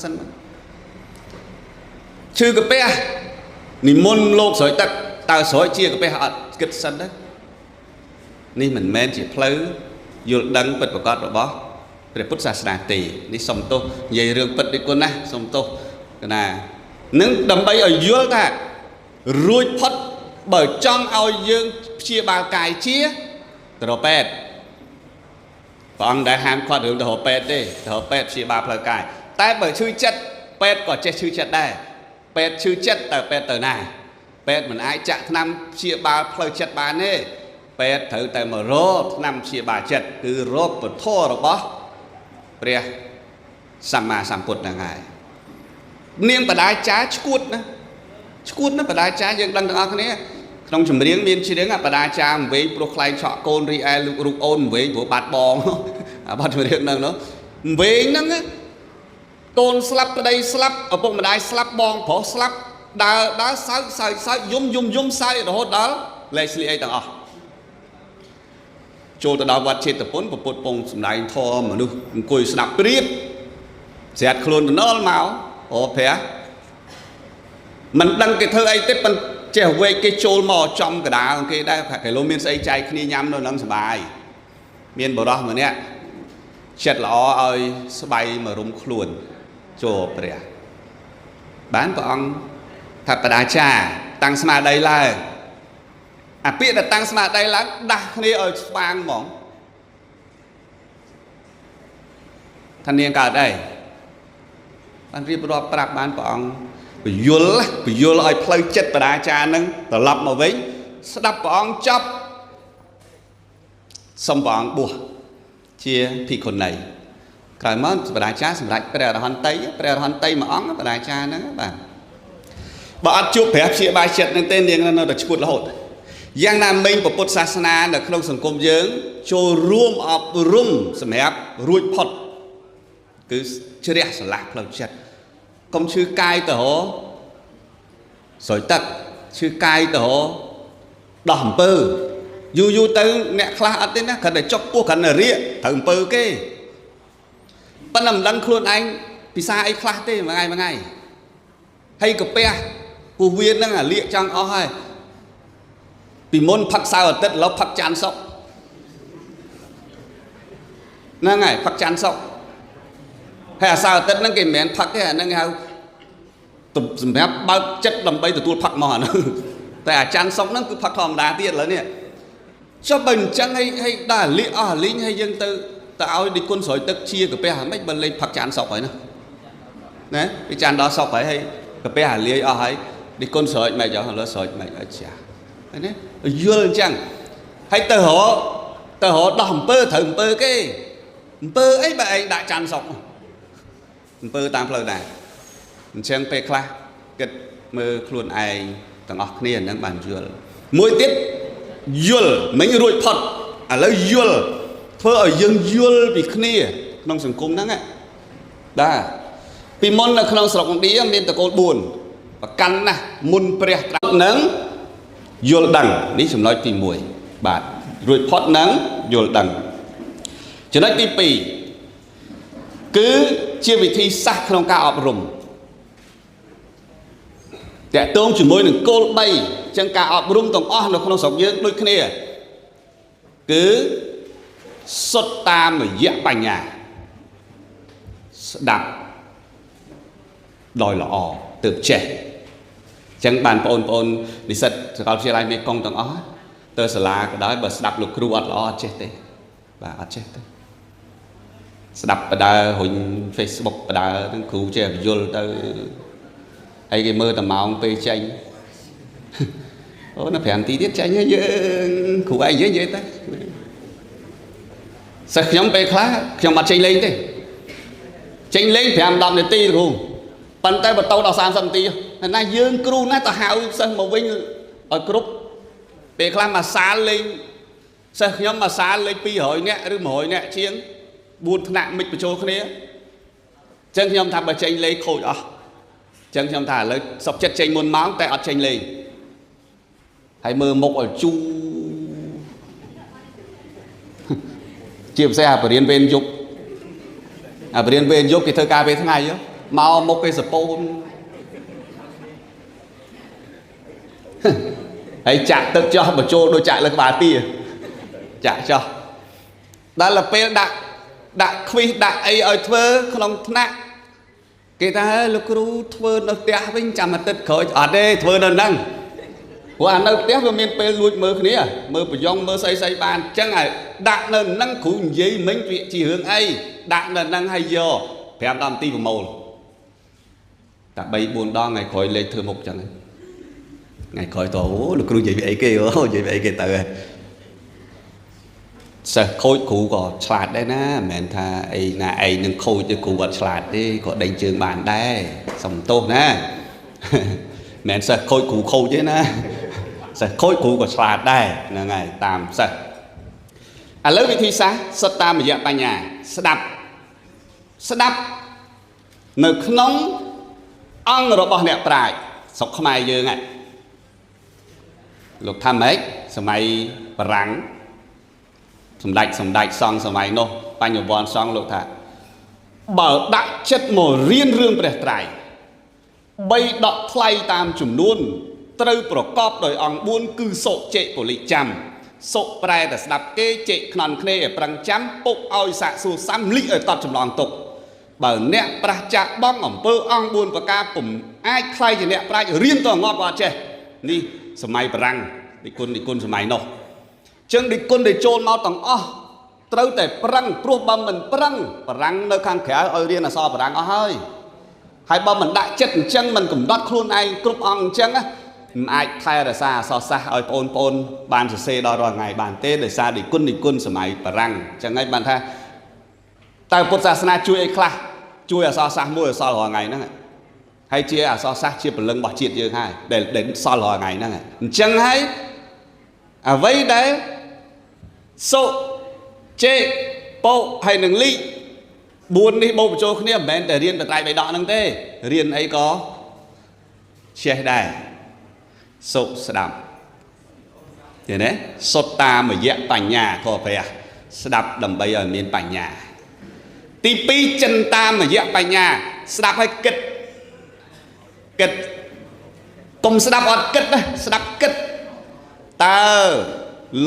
ជឿកាពះនិមន្តលោកស្រោចទឹកតើស្រោចជាកាពះអត់គិតសិនទៅនេះមិនមែនជាផ្លូវយល់ដឹងពិតប្រាកដរបស់ព្រះពុទ្ធសាសនាទេនេះសុំទោសនិយាយរឿងពិតនេះគុណណាសុំទោសកណានឹងដើម្បីឲ្យយល់ថារួចផុតបើចង់ឲ្យយើងព្យាបាលកាយជាទៅរកពេទ្យព្រះអង្គដែលហាមឃាត់រឿងទៅរកពេទ្យទេទៅរកពេទ្យព្យាបាលផ្លូវកាយតែបើឈឺចិត្តពេទ្យក៏ចេះឈឺចិត្តដែរពេទ្យឈឺចិត្តតើពេទ្យទៅណាពេទ្យមិនអាចចាក់ថ្នាំព្យាបាលផ្លូវចិត្តបានទេពេទ្យត្រូវតែមករកថ្នាំព្យាបាលចិត្តគឺរកពធរបស់ព្រះសម្មាសម្ពុទ្ធហ្នឹងហើយនាងបដាចាឈួតណាបដាចាយើងដឹងទាំងអស់គ្នាក្នុងចម្រៀងមានច្រៀងបដាចាអង្វែងព្រោះខ្លែងឆក់កូនរីឯរូបអូនអង្វែងព្រោះបាត់បងបាត់ចម្រៀងហ្នឹងនោះអង្វែងហ្នឹងកូនស្លាប់ប្តីស្លាប់ឪពុកម្ដាយស្លាប់បងប្រុសស្លាប់ដើរសើចយំសើចរហូតដល់លែកស្លៀកអីទាំងអស់ចូលទៅដល់វត្តចេតពុនពុទ្ធពងសម្ដែងធម៌មនុស្សអង្គុយស្ដាប់ព្រាបស្រាតខ្លួនទៅនល់មកអូព្រះមិនដឹងគេធ្វើអីទេប៉ុន្តែចេះវែកគេចូលមកចំកដាលគេដែរគេលោកមានស្អីចែកគ្នាញ៉ាំនៅនឹងសុបាយមានបរោះម្នាក់ចិត្តល្អឲ្យស្បៃមករុំខ្លួនចូលព្រះបានព្រះអង្គថាបដាចាតាំងស្មារតីឡើងអាពាក្យដែលតាំងស្មារតីឡើងដាស់គ្នាឲ្យស្វាងហ្មងថានាងកើតអីបានរៀបរាប់ប្រាប់បានព្រះអង្គបញ្យល់ឲ្យផ្លូវចិត្តបដាចានឹងត្រឡប់មកវិញស្ដាប់ព្រះអង្គចប់សូមព្រះអង្គបួសជាភិក្ខុនីក្រោយមកបដាចាសម្រេចព្រះអរហន្តតីមួយអង្គបដាចាហ្នឹងបាទបើអត់ជួបព្រះព្យាបាលចិត្តនឹងទេនាងនៅតែឈួតរហូតយ៉ាងណាមិញពុទ្ធសាសនានៅក្នុងសង្គមយើងចូលរួមអប់រំសម្រាប់រួចផុតគឺជ្រះស្រឡះផ្លូវចិត្តកុំឈឺកាយទៅរស្រោចទឹកឈឺកាយទៅរដោះអំពើយូរទៅអ្នកខ្លះអត់ទេណាគ្រាន់តែចុកពោះគ្រាន់តែរៀកត្រូវអំពើគេប៉ុន្តែមិនដឹងខ្លួនឯងពិសាអីខ្លះទេមួយថ្ងៃហើយកាពះពោះវៀនហ្នឹងអាលៀកចង់អស់ហើយពីមុនផឹកសៅរ៍អាទិត្យឥឡូវផឹកច័ន្ទសុក្រហ្នឹងហើយផឹកច័ន្ទសុក្រហើយអាសៅរ៍អាទិត្យហ្នឹងគេមិនមែនផឹកទេអាហ្នឹងគេហៅសម្រាប់បើកចិត្តដើម្បីទទួលផឹកមកអាហ្នឹងតែអាច័ន្ទសុក្រហ្នឹងគឺផឹកធម្មតាទៀតឥឡូវនេះចុះបើអញ្ចឹងឲ្យដល់លៀកអស់លីងហើយយើងទៅឲ្យឌីគុណស្រោចទឹកជាកាពះហ្មិចបើលេងផឹកច័ន្ទសុក្រហើយណាពីច័ន្ទដល់សុក្រហើយកាពះអាលាយអស់ហើយឌីគុណស្រោចមិនអស់ឥឡូវស្រោចមិនអត់ចាឃើញទេយល់អញ្ចឹងហើយទៅរកដោះអំពើត្រូវអំពើគេអំពើអីបើឯងដាក់ច័ន្ទសុក្រអំពើតាមផ្លូវដែរអញ្ចឹងពេលខ្លះគិតមើលខ្លួនឯងទាំងអស់គ្នាហ្នឹងបានយល់មួយទៀតយល់មិនរួចផុតឥឡូវយល់ធ្វើឲ្យយើងយល់ពីគ្នាក្នុងសង្គមហ្នឹងដែរពីមុននៅក្នុងស្រុកឥណ្ឌាមានតកូល4ប្រកាន់ណាស់មុនព្រះត្រាស់នឹងយល់ដឹងនេះចំណុចទី1បាទរួចផុតនឹងយល់ដឹងចំណុចទី2គឺជាវិធីសាស្ត្រក្នុងការអប់រំតាក់ទងជាមួយនឹងគោល3អញ្ចឹងការអប់រំទាំងអស់នៅក្នុងស្រុកយើងដូចគ្នាគឺសុទ្ធតាមរយៈបញ្ញាស្ដាប់ដោយល្អទើបចេះអញ្ចឹងបានបងប្អូននិស្សិតសាកលវិទ្យាល័យមេកុងទាំងអស់ទៅសាលាក៏ដោយបើស្ដាប់លោកគ្រូអត់ល្អអត់ចេះទេបាទអត់ចេះទេស្ដាប់បដើរុញ Facebook បដើនឹងគ្រូចេះបញ្យល់ទៅហើយគេមើលតែម៉ោងពេលចេញអូនៅ5នាទីទៀតចេញហើយយើងគ្រូឯងនិយាយទៅសិស្សខ្ញុំពេលខ្លះខ្ញុំអត់ចេញលេងទេចេញលេង5-10នាទីគ្រូប៉ុន្តែបន្តដល់30នាទីណាយើងគ្រូណាទៅហៅសិស្សមកវិញឲ្យគ្រប់ពេលខ្លះមកសាលលេង សិស្សខ្ញុំមួយសាលលេខ200នាក់ឬ100នាក់ជាង4ថ្នាក់មិនបញ្ចូលគ្នាចឹងខ្ញុំថាបើចេញលេខខូចអស់ចឹងខ្ញុំថាឥឡូវសុខចិត្តចេញមុនម៉ោងតែអត់ចេញលេខហើយមើលមុខឲ្យជូជាពិសេសអាបរិញ្ញាវេនយប់អាបរិញ្ញាវេនយប់គេធ្វើការពេលថ្ងៃមកមុខគេសពូនហើយចាក់ទឹកចោះបញ្ចូលដូចចាក់លើក្បាលទាចាក់ចោះដល់ពេលដាក់ខ្វីសដាក់អីឲ្យធ្វើក្នុងថ្នាក់គេថាលោកគ្រូធ្វើនៅផ្ទះវិញចាំអាទិត្យក្រោយអត់ទេធ្វើនៅហ្នឹងព្រោះអានៅផ្ទះវាមានពេលលួចមើលគ្នាមើលប្រយ៉ងមើលស្អីបានអញ្ចឹងហើយដាក់នៅហ្នឹងគ្រូនិយាយមិញវាជារឿងអីដាក់នៅហ្នឹងហើយយក5 10នាទីប្រមូលតែ3 4ដងថ្ងៃក្រោយលេខធ្វើមុខអញ្ចឹងថ្ងៃក្រោយតអូលោកគ្រូនិយាយវាអីគេនិយាយវាអីគេទៅហើយសិស្សខូចគ្រូក៏ឆ្លាតដែរណាមិនមែនថាអីណាឯងនឹងខូចទេគ្រូអត់ឆ្លាតទេក៏ដេញជើងបានដែរសំទោសណាមិនមែនសិស្សខូចគ្រូខូចទេណាសិស្សខូចគ្រូក៏ឆ្លាតដែរហ្នឹងហើយតាមសិស្សឥឡូវវិធីសាស្ត្រសិតតាមរយៈបញ្ញាស្ដាប់នៅក្នុងអង្គរបស់អ្នកប្រាជ្ញស្រុកខ្មែរយើងហ្នឹងលោកថាម៉េចសម័យបារាំងសម្ដេចសង្ឃសម័យនោះបញ្ញវន្តសង្ឃលោកថាបើដាក់ចិត្តមករៀនរឿងព្រះត្រៃ3ដកថ្លៃតាមចំនួនត្រូវប្រកបដោយអង្គ4គឺសុចេពលិចាំសុប្រែតែស្ដាប់គេចេកខ្នន់គ្នាឲ្យប្រឹងចាំពុកឲ្យសាកសួរសាំលិចឲ្យតត់ចម្លងទុកបើអ្នកប្រះចាក់បងអំពើអង្គ4ប្រការពុំអាចខ្លាយជាអ្នកប្រាជ្ញរៀនទៅងាប់អត់ចេះនេះសម័យបារាំងនិគុណសម័យនោះចឹងនិគុណដែលចូលមកទាំងអស់ត្រូវតែប្រឹងព្រោះបើមិនប្រឹងបារាំងនៅខាងក្រៅឲ្យរៀនអក្សរបារាំងអស់ហើយបើមិនដាក់ចិត្តអញ្ចឹងមិនកំដត់ខ្លួនឯងគ្រប់អង្គអញ្ចឹងមិនអាចថែរក្សាអក្សរសាស្ត្រឲ្យបងប្អូនបានសរសេរដល់រាល់ថ្ងៃបានទេដោយសារនិគុណសម័យបារាំងអញ្ចឹងហើយបានថាតើពុទ្ធសាសនាជួយអីខ្លះជួយអក្សរសាស្ត្រមួយអក្សររាល់ថ្ងៃហ្នឹងហើយជាអក្សរសាស្ត្រជាពលឹងរបស់ជាតិយើងហើយដែលសល់រាល់ថ្ងៃហ្នឹងអញ្ចឹងហើយអ្វីដែលសុចេពោហើយនឹងលី4នេះបូកបញ្ចូលគ្នាមិនមែនតែរៀនតែត្រៃបៃដកហ្នឹងទេរៀនអីក៏ចេះដែរសុស្ដាប់ឃើញទេសុទ្ធតាមរយៈបញ្ញាក៏ព្រះស្ដាប់ដើម្បីឲ្យមានបញ្ញាទី2ចិនតាមរយៈបញ្ញាស្ដាប់ឲ្យគិតកុំស្ដាប់អត់គិតណាស្ដាប់គិតតើ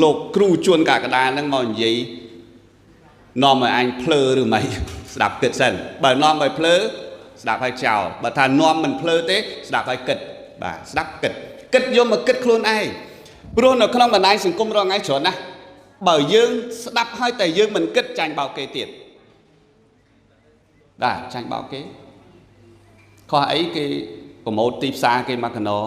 លោកគ្រូជួនកាកដាហ្នឹងមកនិយាយនាំឲ្យអញភ្លើឬមិនស្ដាប់គិតសិនបើនាំឲ្យភ្លើស្ដាប់ឲ្យចោលបើថានាំមិនភ្លើទេស្ដាប់ឲ្យគិតបាទស្ដាប់គិតយកមកគិតខ្លួនឯងព្រោះនៅក្នុងបណ្ដាញសង្គមរាល់ថ្ងៃច្រើនណាស់បើយើងស្ដាប់ឲ្យតែយើងមិនគិតចាញ់បោកគេទៀតបាទចាញ់បោកគេខុសអីគេប្រម៉ូទទីផ្សារគេមកកណោ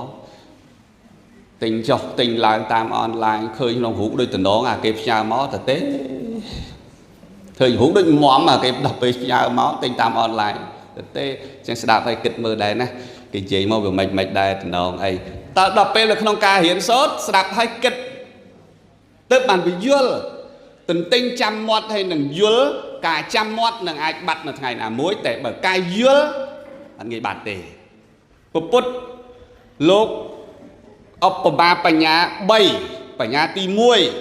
ទិញចុះទិញឡើងតាមអនឡាញឃើញក្នុងរូបដូចតំណងអាគេផ្ញើមកទៅទេឃើញរូបដូចមុំអាគេដល់ពេលផ្ញើមកទិញតាមអនឡាញទៅទេចឹងស្ដាប់ឲ្យគិតមើលដែរណាគេនិយាយមកវាមិនដែរតំណងអីតើដល់ពេលនៅក្នុងការរៀនសូត្រស្ដាប់ឲ្យគិតទៅបានវាយល់ទន្ទិញចាំមាត់ហើយនឹងយល់ការចាំមាត់នឹងអាចបាត់នៅថ្ងៃណាមួយតែបើការយល់អត់ងាយបាត់ទេពុទ្ធលោកឧបមាបញ្ញា3បញ្ញាទី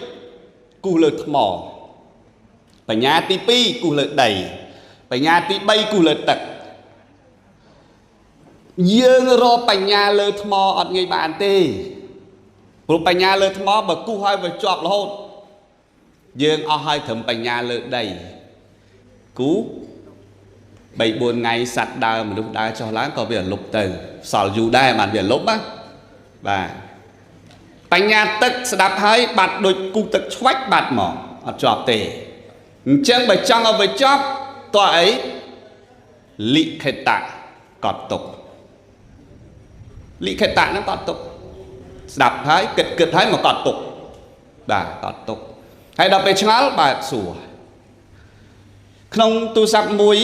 1គូសលើថ្មបញ្ញាទី2គូសលើដីបញ្ញាទី3គូសលើទឹកយើងរកបញ្ញាលើថ្មអត់ងាយបានទេព្រោះបញ្ញាលើថ្មបើគូសឲ្យវាជាប់រហូតយើងអស់ឲ្យត្រឹមបញ្ញាលើដីគូ3 4ថ្ងៃសត្វដើរមនុស្សដើរចុះឡើងក៏វាលុបទៅសល់យូរដែរបានវាលុបណាបាទបញ្ញាទឹកស្ដាប់ហើយបាត់ដូចគូទឹកឆ្វាច់បាត់មកអត់ជាប់ទេអញ្ចឹងបើចង់ឲ្យវាចប់តើអីលិខិតៈកត់ទុកលិខិតៈហ្នឹងកត់ទុកស្ដាប់ហើយគិតហើយមកកត់ទុកបាទកត់ទុកហើយដល់ពេលឆ្ងល់បើសួរក្នុងទូរស័ព្ទមួយ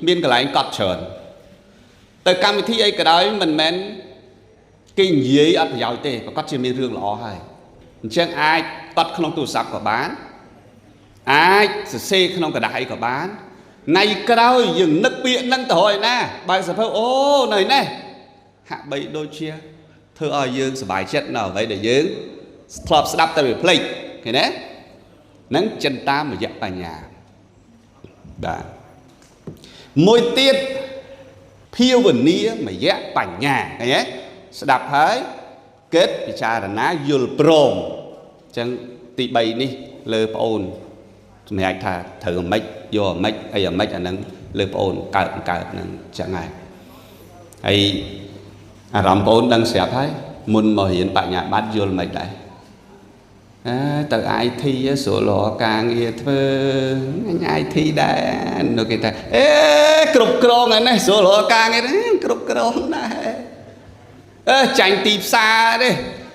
មានកន្លែងកត់ច្រើនទៅកម្មវិធីអីក៏ដោយមិនមែនគេនិយាយអត់ប្រយោជន៍ទេប្រកាសជាមានរឿងល្អហើយអញ្ចឹងអាចកត់ក្នុងទូរស័ព្ទក៏បាន ai xe không cả đại của bán này cái đâu dừng nước biển nâng tội nè bài sập ô này nè hạ bay đôi chia thưa ở dương sự bài chất nào vậy để dương club đắp tay về play cái đấy nắng chân ta mà dẹp vào nhà đã môi tiết phiêu vần nia mà dẹp vào nhà cái nhé sẽ đạp hái kết thì cha là ná dùl prom chẳng tị bay đi lơ ôn mày anh thà thử mấy vô mấy ai ở mấy anh nâng lơ ôn cài nâng chẳng ai hay rắm ôn đang xẹp thấy muốn mà hiện tại nhà bắt dùl mấy đấy từ ai thi sổ lọ càng nghe thơ ai thi đã nó cái ta cục cron này này sổ lọ càng nghe đấy cục cron này chành tịp xa đi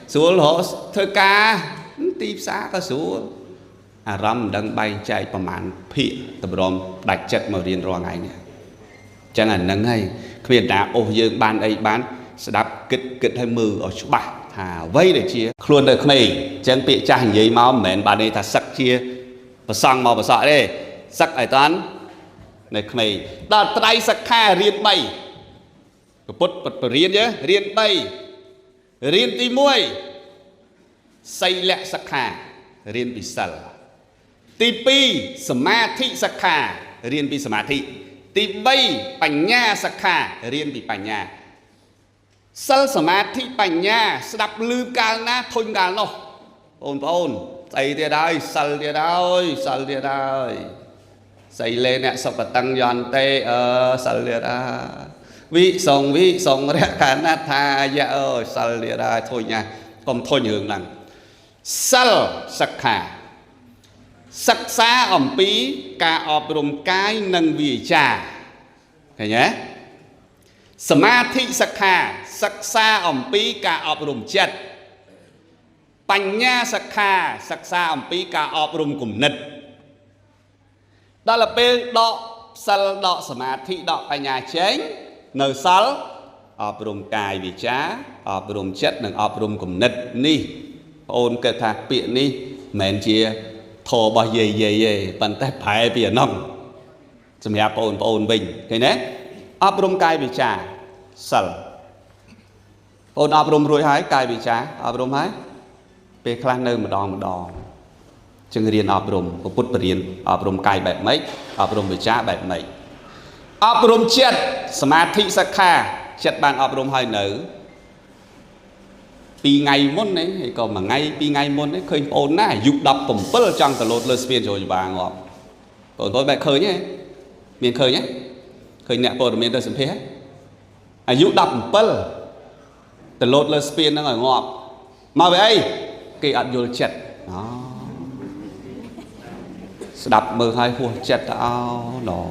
sổ lọ thơ ca tịp xa có sổ rắm đang bay chạyประมาณ phía tập rôm đặt chất mà riêng rồi ngày này chẳng hạn nâng hay khuyên đã ô dương ban ấy bán sẽ đáp kịch hay mưa ở chỗ bạc thà vây để chia luôn được mày chẳng bị cha hình giấy máu mền bà đây thà sắc chia và sang màu và sợ đây sắc ai toán này mày ta tay sắc kha riêng bay bút bật riêng nhé riêng bay riêng tí muôi xây lẹ sắc kha riêng bị sờ tí pi sma thị sắc kha riêng bị sma thị tí bay bành nha sắc kha riêng bị bành nha sal samadhi banya sedap lư cao na thôi cao nó ôn xây tia đây sal tia đây xây lên nè sọc cả tăng giòn tê sal tia đây vị song rẽ cả na tha dạ ơi sal tia đây thôi nha còn thôi nhường rằng sal sakha sắc xa ẩm pí cả ọp rùm cái nâng vì trà thấy nhé Samadhi sakha sắc xa ẩm pí cả ọp rùm chất Bành nha sakha sắc xa ẩm pí cả ọp rùm cùng nịch đó là bê đọ sal đọ samadhi đọ bành nha chênh nờ sal ọp rùm cài vì chá ọp rùm chất nâng ọp rùm cùng nịch ni ôn cơ thạc biện ni mẹn chia thô bao dây bàn tay phải bìa nông chùm hẹp ôn bình cái nế ọp rùm cài vì chá sal ôn ọp rùm rùi hái cài vì chá ọp rùm hái bê khá nơ một đòn chừng riêng ọp rùm của bút bà riêng ọp rùm cài bẹp mấy ọp rùm vì chá bẹp mấy ọp rùm chất samadhi sakha chất bàn ọp rùm hơi nữ pi ngày môn ấy còn mà ngay pi ngày môn ấy khơi ôn ná dục đập cùng bớt trong tờ lột lơ spiên rồi bà ngọt còn tôi bạch khơi nhé miền khơi nhé khơi nẹ bột miền tờ sầm phê dục đập cùng bớt tờ lột lơ spiên nó ngồi ngọt mà vậy ấy kỳ ăn vô chật đó đập mơ hai hùa chật ao nó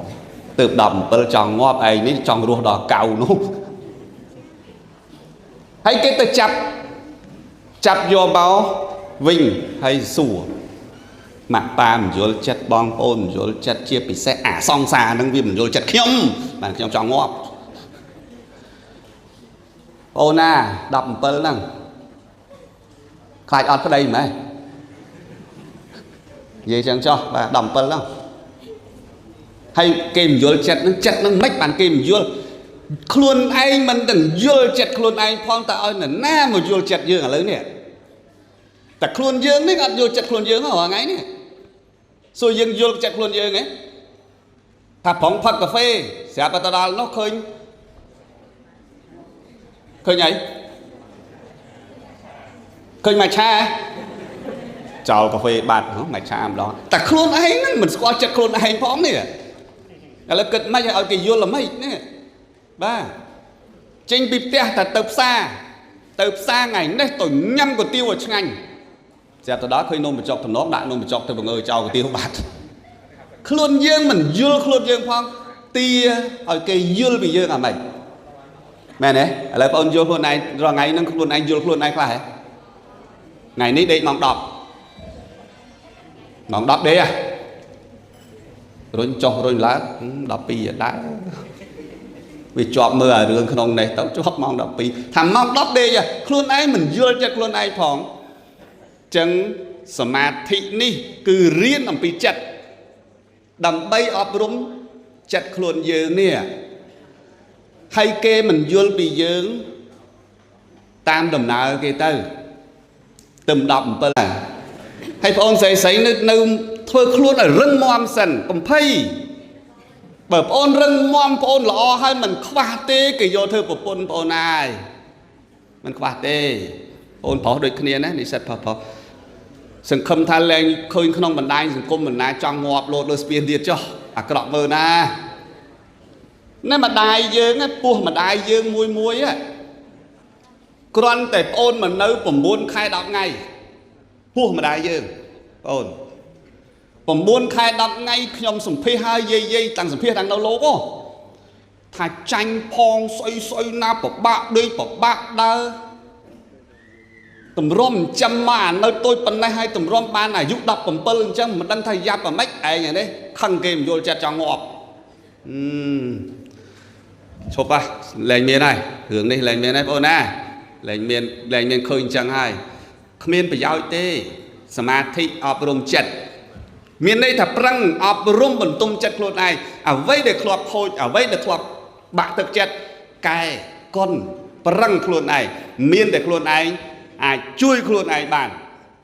tự đập bớt trong ngọt ấy ní trong ruột đỏ cào nó hay cái tờ chặt vô báo vinh hay sủa mạng ta mình vô chất bong ôn vô chất chia bị xe song xa nâng vì mình vô chất khiếm mà trong ngọt ôn đập một bớt nâng khai ọt vào đây mà gì chẳng cho và đập bớt nâng hay kìm vô chất nó mách bàn kìm vô khuôn anh mình đừng vô chật khuôn anh phong ta ơi là na mà vô chật dương ở lớn nè ta khuôn dương đấy vô chật khuôn dương ở ngay nè rồi dương vô chật khuôn dương ấy ta phóng phật cà phê sẽ bắt đầu nó khơi nhảy khơi mạch cha chào cà phê bạt nó mạch cha đó ta khuôn anh mình có chật khuôn anh phóng nè là cực mấy ở cái vô là mấy nè ba trên bịp te ta tập xa ngày đấy tôi nhâm của tiêu ở trong anh giờ từ đó khơi nôm một chọc thằng nó đại nôm một chọc thằng bằng ơi chào của tiêu bạt khuôn dương mình dương khuôn dương phong tia ở cái dương bị dương à mày mẹ này là con dương khuôn này rồi ngày nó khuôn anh dương khuôn anh phải ngày ní đây mong đọc đấy à rồi cho rồi lá đọc bì đã vì chọn mưa ở đường không này tao chọn mong đọc bì thầm mong đọc đây à luôn ai mình vô chắc luôn ai phỏng chẳng samadhi ni cứ riêng làm bì chặt đầm bay ọp rung chặt khuôn dương nè hay kê mình vô bị dương tam đầm nào kê tư tùm đọc một là hay phong xây nơi thôi khuôn ở rừng mòm sần cầm phay bởi phong rừng mòm phong lọ hay mình khoa tê kì vô thư của phong này mình khoa tê phong phó đôi kia ná đi sạch phó sừng khâm tha lên khơi không mình đai sừng cung mình nai trong ngọt lột đôi spiên điệt cho cái đọc mơ na nên mà đai dương á buông mà đai dương mùi mùi á con tệp ôn mà nấuผมmuốn khai đọc ngay buông mà đai dương ônผมmuốn khai đọc ngay nhom sủng phê hai dây tăng sủng phê tăng đâu lố có thà tranh phong xoay na bỏ bạc đi bỏ bạc đơ tụm rôm chăm mà nơi tôi phần này hay tụm rôm ban này giúp đọc tụm pơ chăng mà đang thay giáp và mách ai này đấy khăn kìm vô chặt cho ngọt chụp à lệnh miền này hướng đi lệnh miền này ô na lệnh miền khơi chẳng hay miền phải giao tê samadhi ọp rôm chặt miền đây thật răng ọp rôm bẩn tung chặt luôn này à vây để khọp thôi à vây để khọp bạc thực chặt cài con răng luôn này miền để luôn này ai chui khuôn này bàn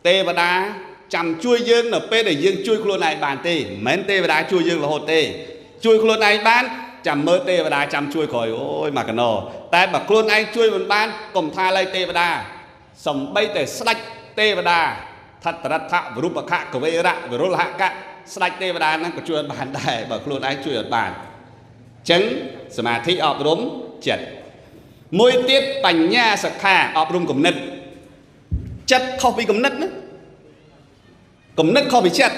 tê và đá chầm chui dương là p để dương chui khuôn này bàn tê mến tê và đá chui dương là hột tê chui khuôn này bán chầm mơ tê và đá chầm chui khỏi ôi mà cái nổ tại bà khuôn anh chui một bán cùng tha lây tê và đá sống bay để sạch tê và đá thật thật thạ và rút bạc hạ của vây rạ và rút hạ cả sạch tê và đá nó có chui bàn đại bà khuôn anh chui ở bàn chứng samadhi ọp rúm chật môi tiết bành nha sạc thà ọp rúm cùng nịch chất không bị cầm nứt nữa cầm nứt không bị chết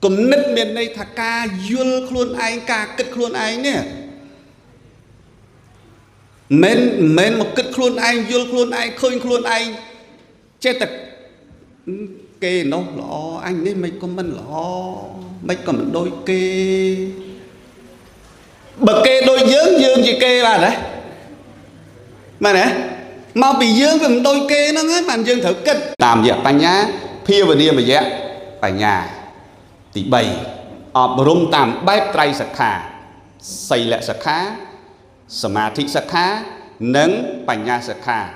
cầm nứt miền đây thà ca duyên luôn anh ca kết luôn anh nè men một kết luôn anh duyên luôn anh khơi luôn anh chết thật kê nó lọ anh nên mấy con mình lọ mấy con mình đôi kê bậc kê đôi dương gì kê là đấy mà nè mà bị dương với đôi kê nó nói bạn dương thử kết làm việc bánh nhá phía và điên mà dẹp bánh nhà thì bày ọp rung tạm bếp trai sạc khá xây lệ sạc khá samadhi sạc khá nâng bánh nhà sạc khá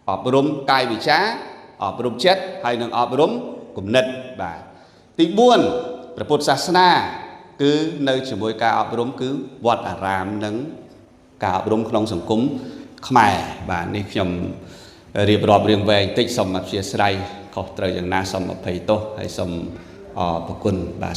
ọp rung cai bị chá ọp rung chết hay nâng ọp rung cùng nịch bà thì buồn là Phật sát na cứ nơi chỉ môi ca ọp rung cứ vọt ram nâng ca ọp rung không sẵn cúng khmer bà ní nhầm riêng rộp riêng về tích xong mặt chia sài khó trời chẳng na xong một thầy tốt hay xong bậc quân bà